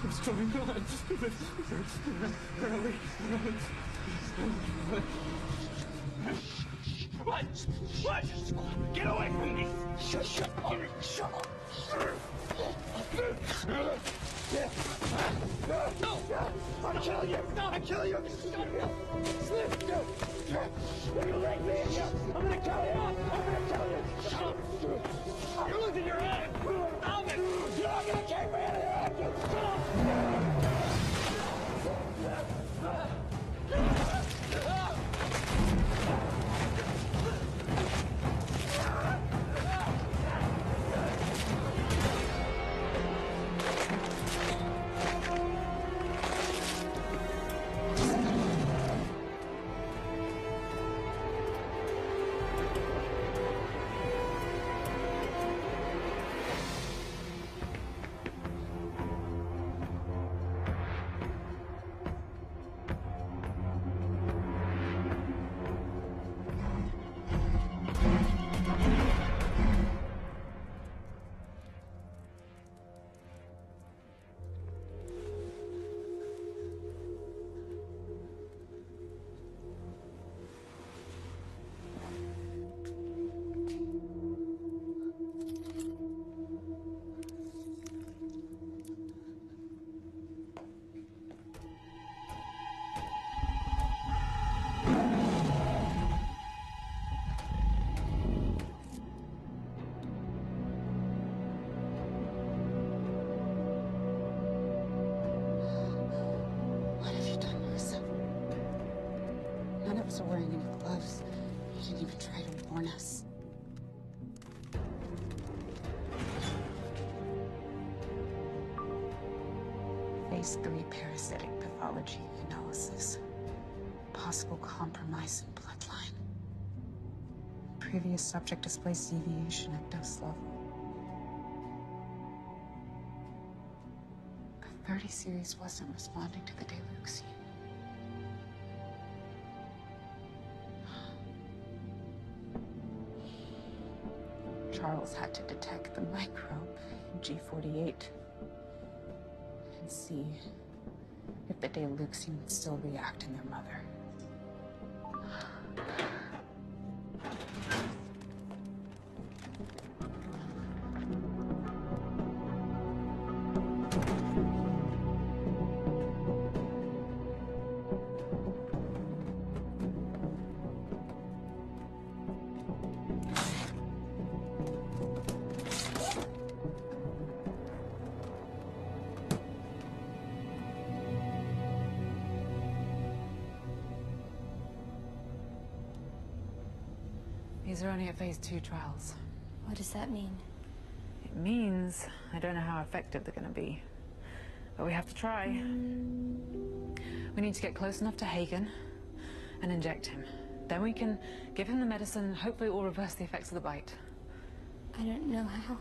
What's going on? What? What? Get away from me! Shut up! Shut up! I'll kill you! I'll kill you! Slip! You leave me in here! I'm gonna kill you! I'm gonna kill you! Shut up! You're losing your head! Stop it! You're not gonna keep me in here! Shut up! Wasn't wearing any gloves. He didn't even try to warn us. Phase 3 parasitic pathology analysis. Possible compromise in bloodline. Previous subject displays deviation at dose level. The 30 series wasn't responding to the Deluxe. Charles had to detect the microbe in G48 and see if the Deluxine would still react in their mother. These are only at phase 2 trials. What does that mean? It means I don't know how effective they're going to be. But we have to try. We need to get close enough to Hagen and inject him. Then we can give him the medicine, hopefully it will reverse the effects of the bite. I don't know how.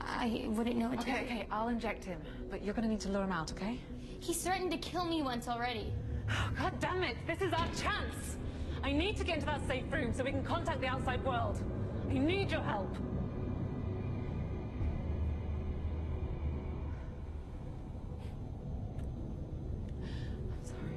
I wouldn't know what to do. Okay, I'll inject him. But you're going to need to lure him out, okay? He's threatened to kill me once already. Oh, God damn it! This is our chance! I need to get into that safe room so we can contact the outside world. I need your help. I'm sorry.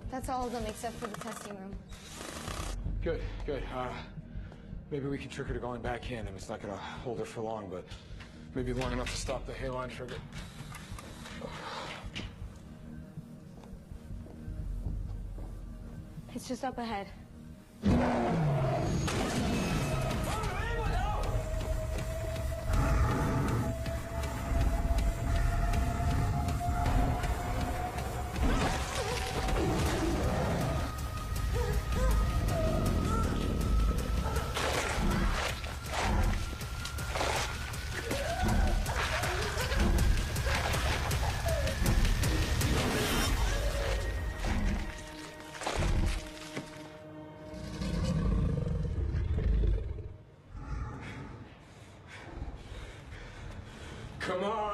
That's all of them except for the testing room. Good, good. Maybe we can trick her to going back in. I mean, it's not gonna hold her for long, but maybe long enough to stop the hairline trigger. It's just up ahead. Come on!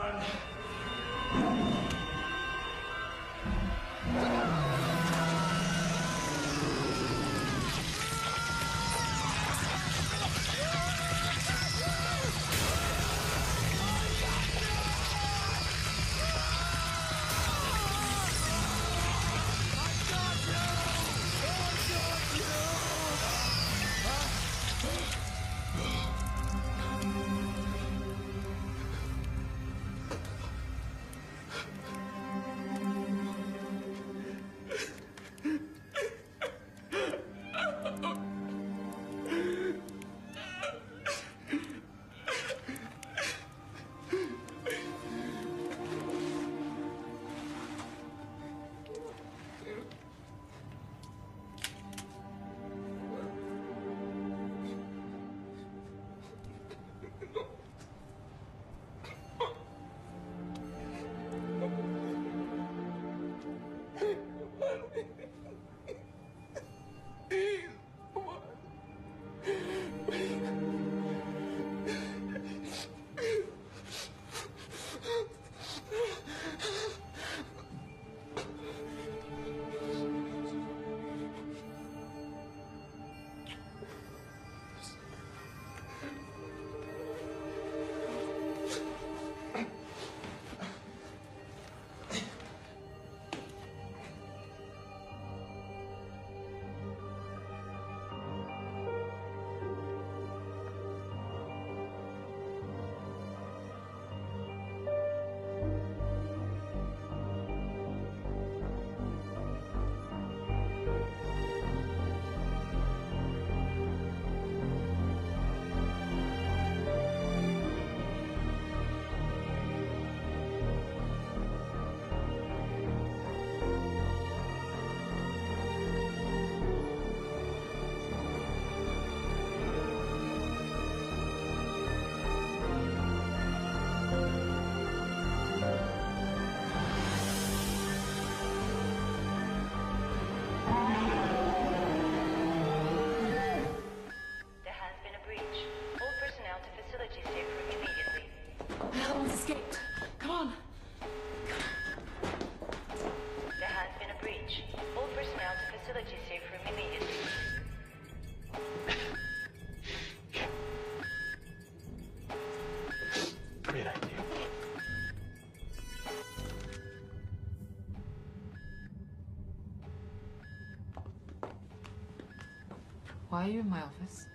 Why are you in my office?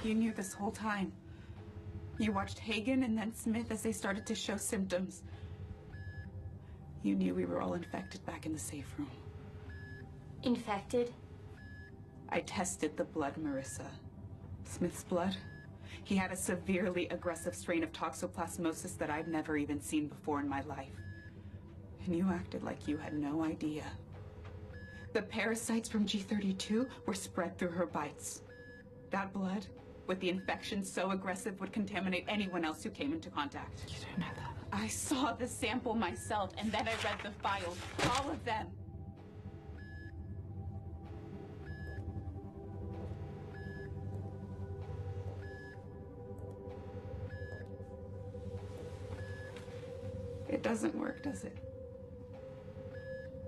You knew this whole time. You watched Hagen and then Smith as they started to show symptoms. You knew we were all infected back in the safe room. Infected? I tested the blood, Marissa. Smith's blood? He had a severely aggressive strain of toxoplasmosis that I've never even seen before in my life. And you acted like you had no idea. The parasites from G32 were spread through her bites. That blood, with the infection so aggressive, would contaminate anyone else who came into contact. You don't know that. I saw the sample myself, and then I read the files, all of them. It doesn't work, does it?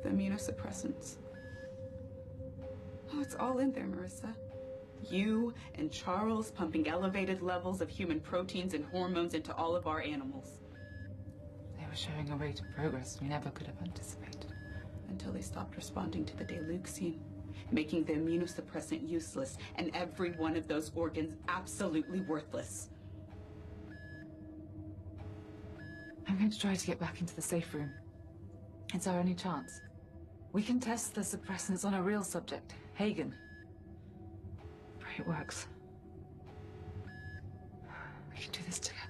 The immunosuppressants. Oh, it's all in there, Marissa. You and Charles pumping elevated levels of human proteins and hormones into all of our animals. They were showing a rate of progress we never could have anticipated. Until they stopped responding to the Deluxine, making the immunosuppressant useless and every one of those organs absolutely worthless. I'm going to try to get back into the safe room. It's our only chance. We can test the suppressants on a real subject, Hagen. Pray it works. We can do this together.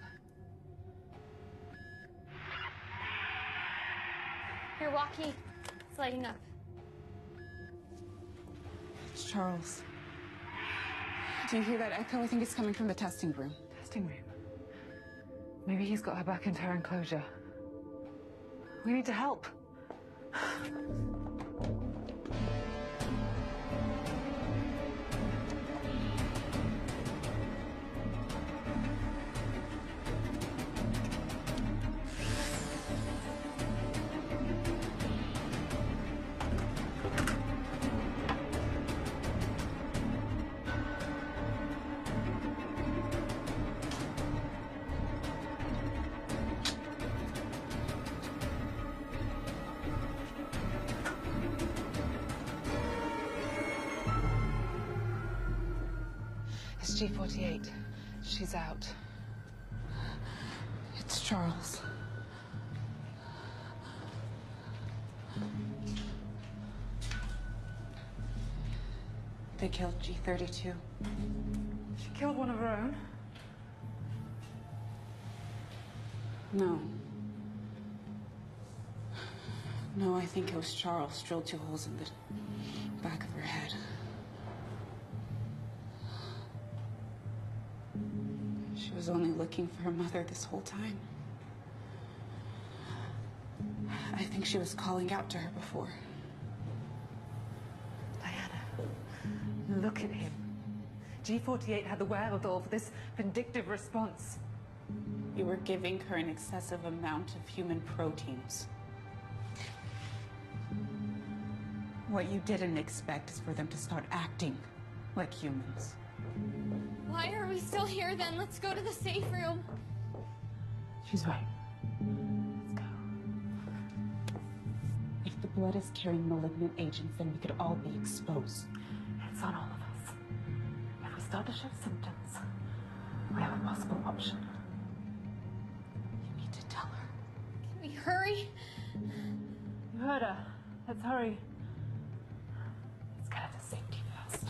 Your walkie. It's lighting up. It's Charles. Do you hear that echo? I think it's coming from the testing room. Testing room? Maybe he's got her back into her enclosure. We need to help. It's G48. She's out. It's Charles. They killed G32. She killed one of her own? No. No, I think it was Charles drilled 2 holes in the back of her head. She was only looking for her mother this whole time. I think she was calling out to her before. Diana, look at him. G48 had the wherewithal for this vindictive response. You were giving her an excessive amount of human proteins. What you didn't expect is for them to start acting like humans. Why are we still here then? Let's go to the safe room. She's right. Let's go. If the blood is carrying malignant agents, then we could all be exposed. It's on all of us. If we start to show symptoms, we have a possible option. You need to tell her. Can we hurry? You heard her. Let's hurry. Let's get her to safety first.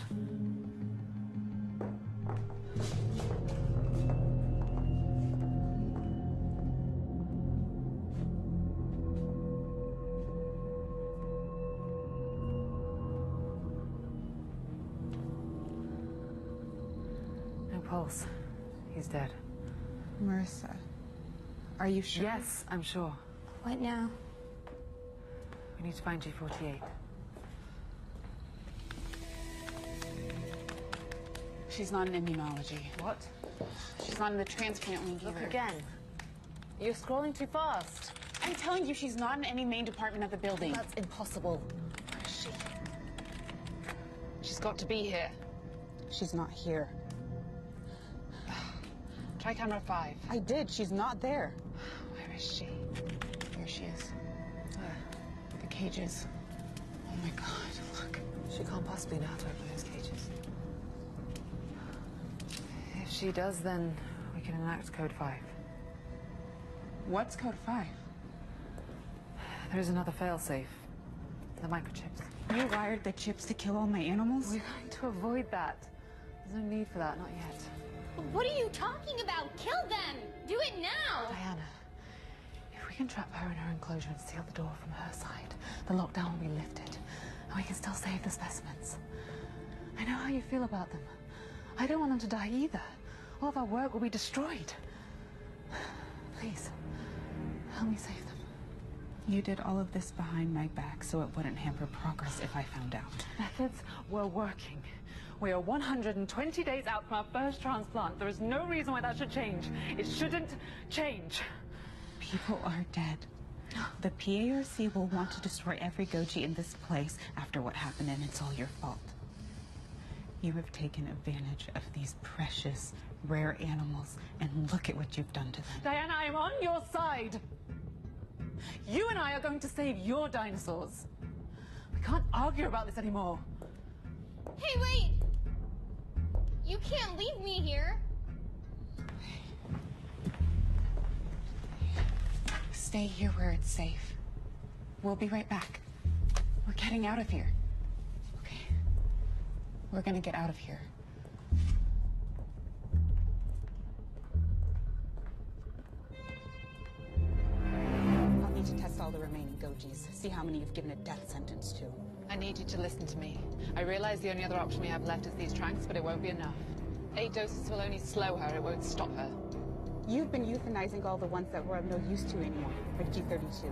No pulse. He's dead. Marissa, are you sure? Yes, I'm sure. What now? We need to find G48. She's not in immunology. What? She's not in the transplant wing either. Look again. You're scrolling too fast. I'm telling you, she's not in any main department of the building. That's impossible. Where is she? She's got to be here. She's not here. Try camera 5. I did. She's not there. Where is she? Here she is. Where? The cages. Oh my God, look. She can't possibly know how to open those cages. If she does, then we can enact Code 5. What's Code 5? There is another failsafe. The microchips. You wired the chips to kill all my animals? We're going to avoid that. There's no need for that, not yet. What are you talking about? Kill them! Do it now! Diana, if we can trap her in her enclosure and seal the door from her side, the lockdown will be lifted, and we can still save the specimens. I know how you feel about them. I don't want them to die either. All of our work will be destroyed. Please, help me save them. You did all of this behind my back so it wouldn't hamper progress if I found out. Methods were working. We are 120 days out from our first transplant. There is no reason why that should change. It shouldn't change. People are dead. The PARC will want to destroy every Goji in this place after what happened, and it's all your fault. You have taken advantage of these precious, rare animals, and look at what you've done to them. Diana, I'm on your side. You and I are going to save your dinosaurs. We can't argue about this anymore. Hey, wait! You can't leave me here. Stay here where it's safe. We'll be right back. We're getting out of here. Okay. We're gonna get out of here. I'll need to test all the remaining Gojis. See how many you've given a death sentence to. I need you to listen to me. I realize the only other option we have left is these tranks, but it won't be enough. 8 doses will only slow her, it won't stop her. You've been euthanizing all the ones that we're of no use to anymore, like G32.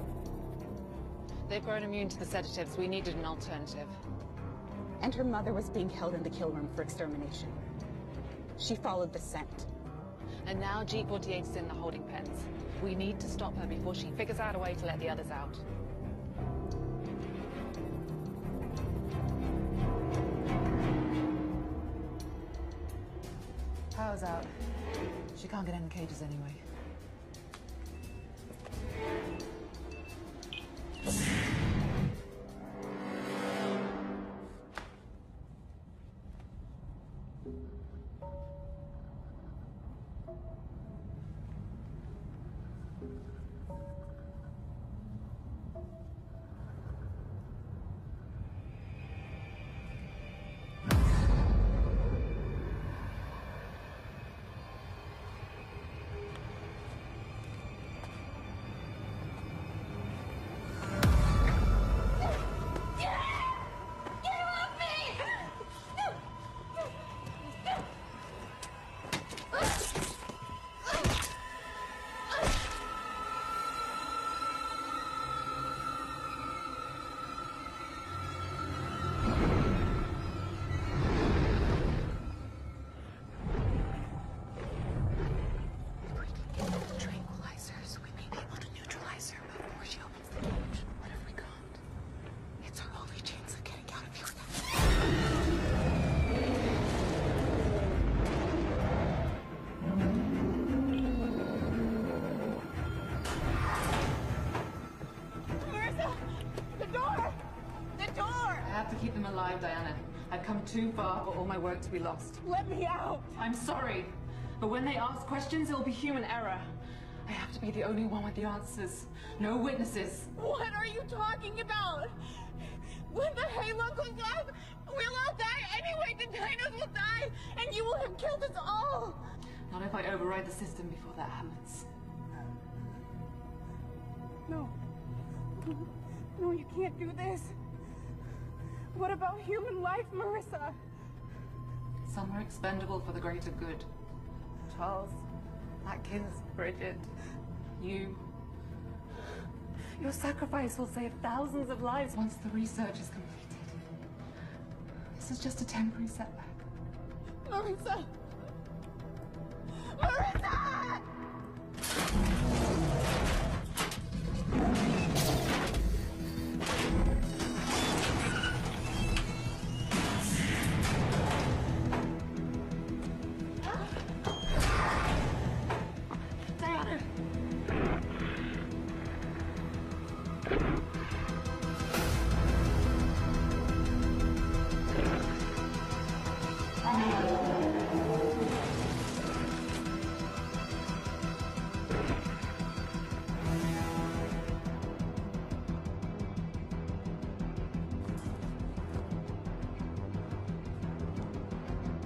They've grown immune to the sedatives. We needed an alternative. And her mother was being held in the kill room for extermination. She followed the scent. And now G48 is in the holding pens. We need to stop her before she figures out a way to let the others out. Power's out. She can't get in the cages anyway. survive, Diana. I've come too far for all my work to be lost. Let me out! I'm sorry, but when they ask questions, it'll be human error. I have to be the only one with the answers. No witnesses. What are you talking about? When the halo goes up, we'll all die anyway. The dinos will die, and you will have killed us all. Not if I override the system before that happens. No. No, you can't do this. What about human life, Marissa? Some are expendable for the greater good. Charles, Atkins, Bridget, you. Your sacrifice will save thousands of lives once the research is completed. This is just a temporary setback. Marissa! Marissa!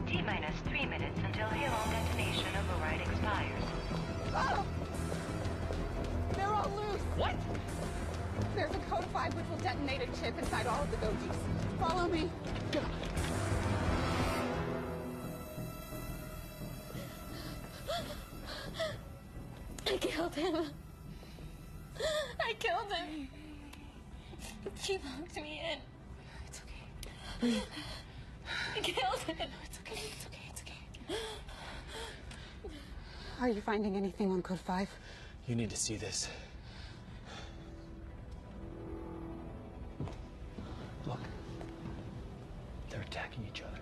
T-minus 3 minutes until Halon detonation override expires. Oh! They're all loose! What? There's a code 5 which will detonate a chip inside all of the Gojis. Follow me. I killed him. I killed him. He locked me in. It's okay. I killed him. It's okay, it's okay, it's okay. Are you finding anything on code 5? You need to see this. Look. They're attacking each other.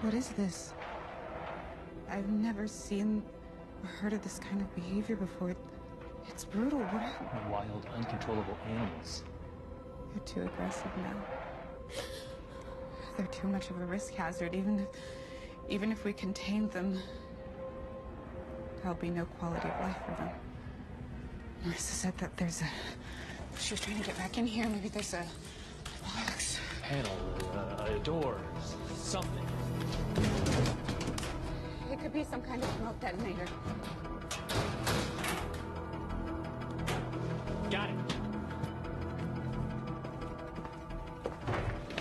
What is this? I've never seen or heard of this kind of behavior before. It's brutal. What happened? Wild, uncontrollable animals. They're too aggressive now. They're too much of a risk hazard. Even if we contain them, there'll be no quality of life for them. Marissa said that there's a... She was trying to get back in here. Maybe there's a box. Panel, a door, something. It could be some kind of smoke detonator. Got it.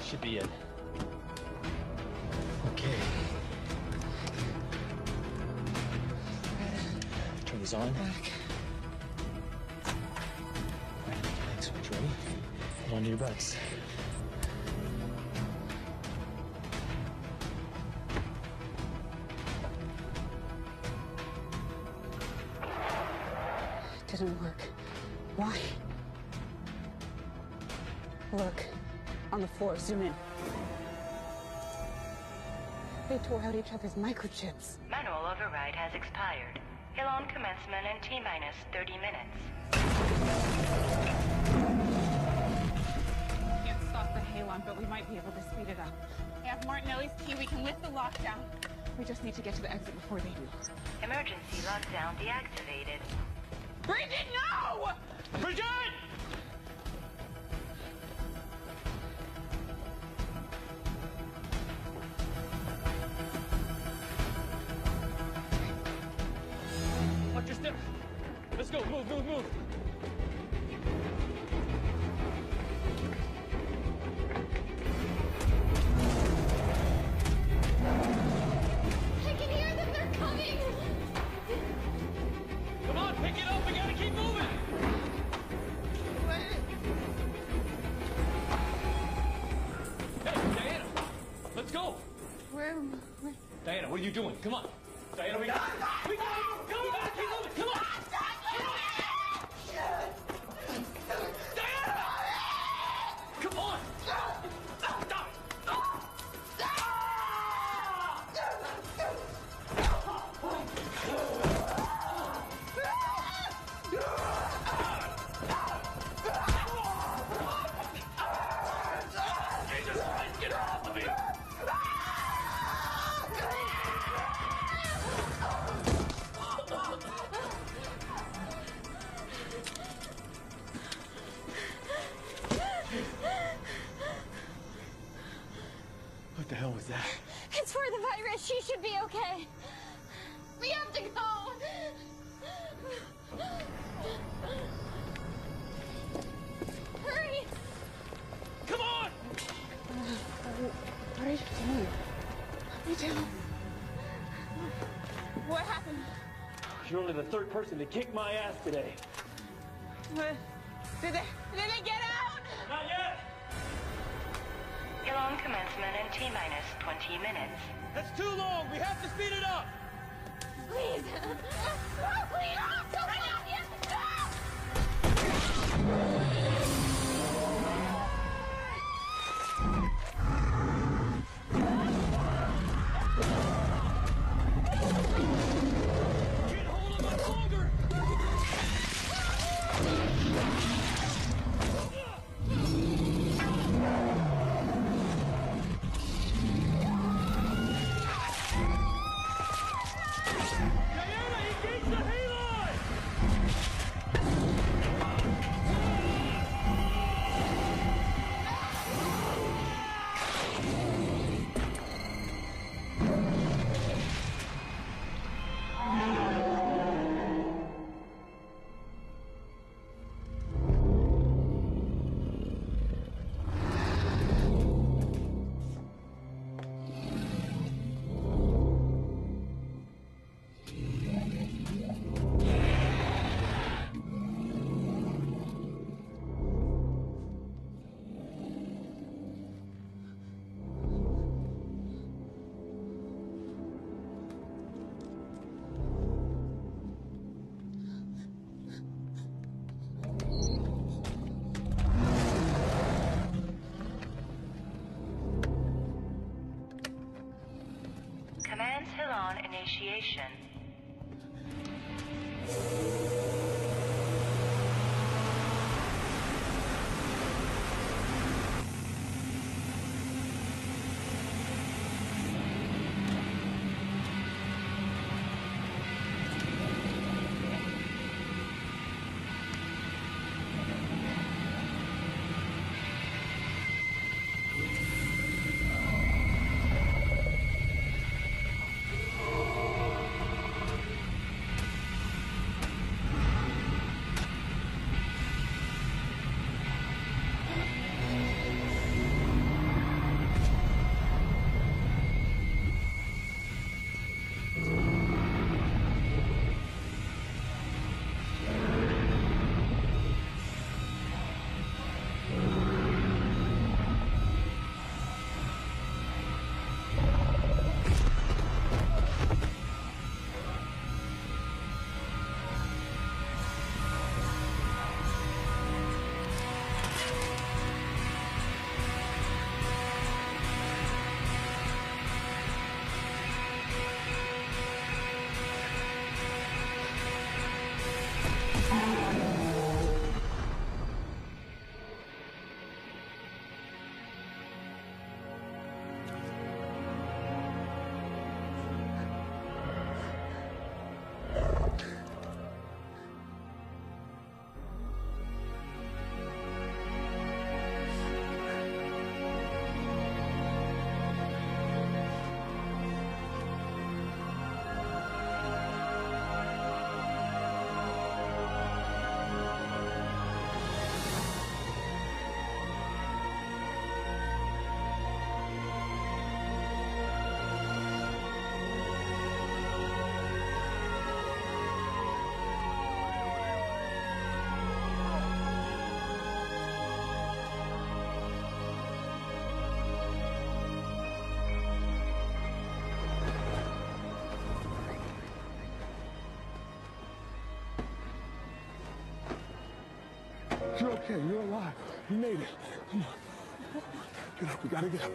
Should be it. Okay. Turn these on. Back. Next switch, ready? Hold on to your butts. It didn't work. Why? Look. On the floor, zoom in. They tore out each other's microchips. Manual override has expired. Halon commencement in T-minus 30 minutes. Can't stop the Halon, but we might be able to speed it up. I have Martinelli's key. We can lift the lockdown. We just need to get to the exit before they do. Emergency lockdown deactivated. Bridget, no! Bridget! Watch your step. Let's go. Move, move, move. I can hear them. They're coming. Come on, pick it up. We gotta keep moving. Hey, Diana, let's go. Where? Diana, what are you doing? Come on. Diana, we got it. We got it. Come on, keep moving. Come on. Diana! Come on. Stop. should be okay. We have to go. Hurry! Come on! What are you doing? Let me down. What happened? You're only the third person to kick my ass today. What? Did they get out? Not yet! Elon commencement in T-minus 20 minutes. That's too long! We have to speed it up! Please! Please! Don't let out yet! Can't hold him much longer! Commands Elon initiation. You're okay. You're alive. You made it. Come on. Get up. We gotta get up.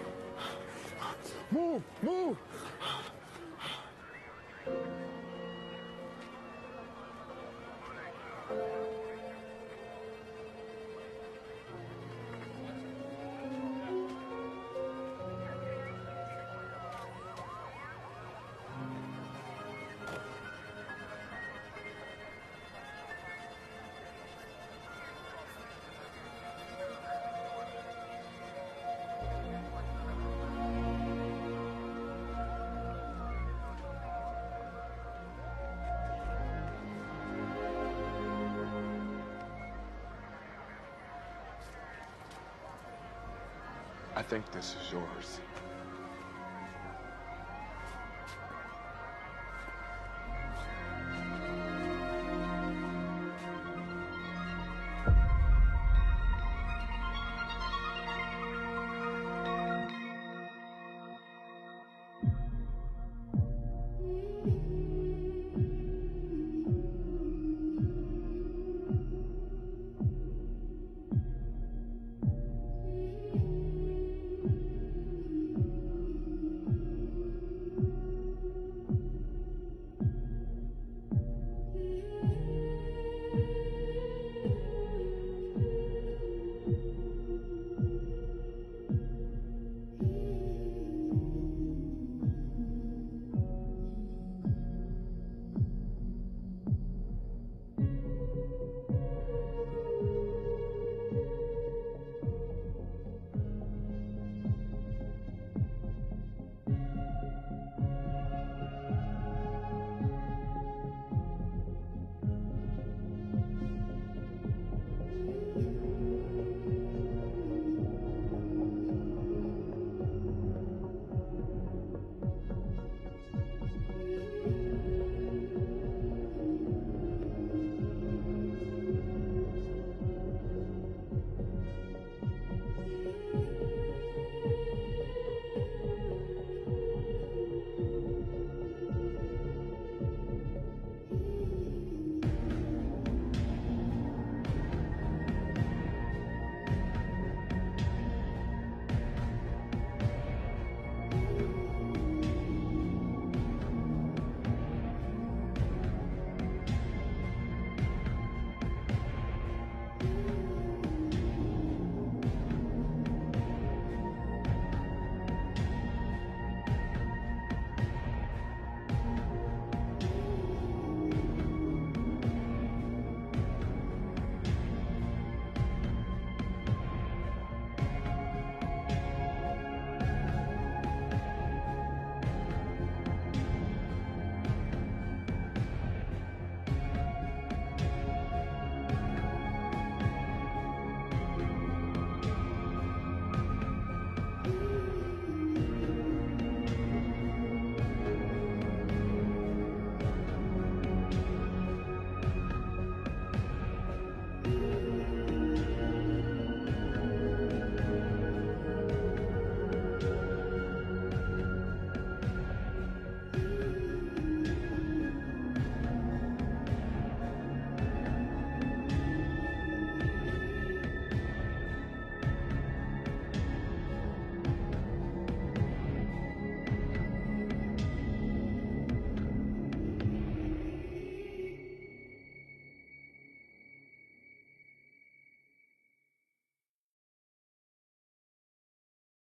Move. Move. I think this is yours.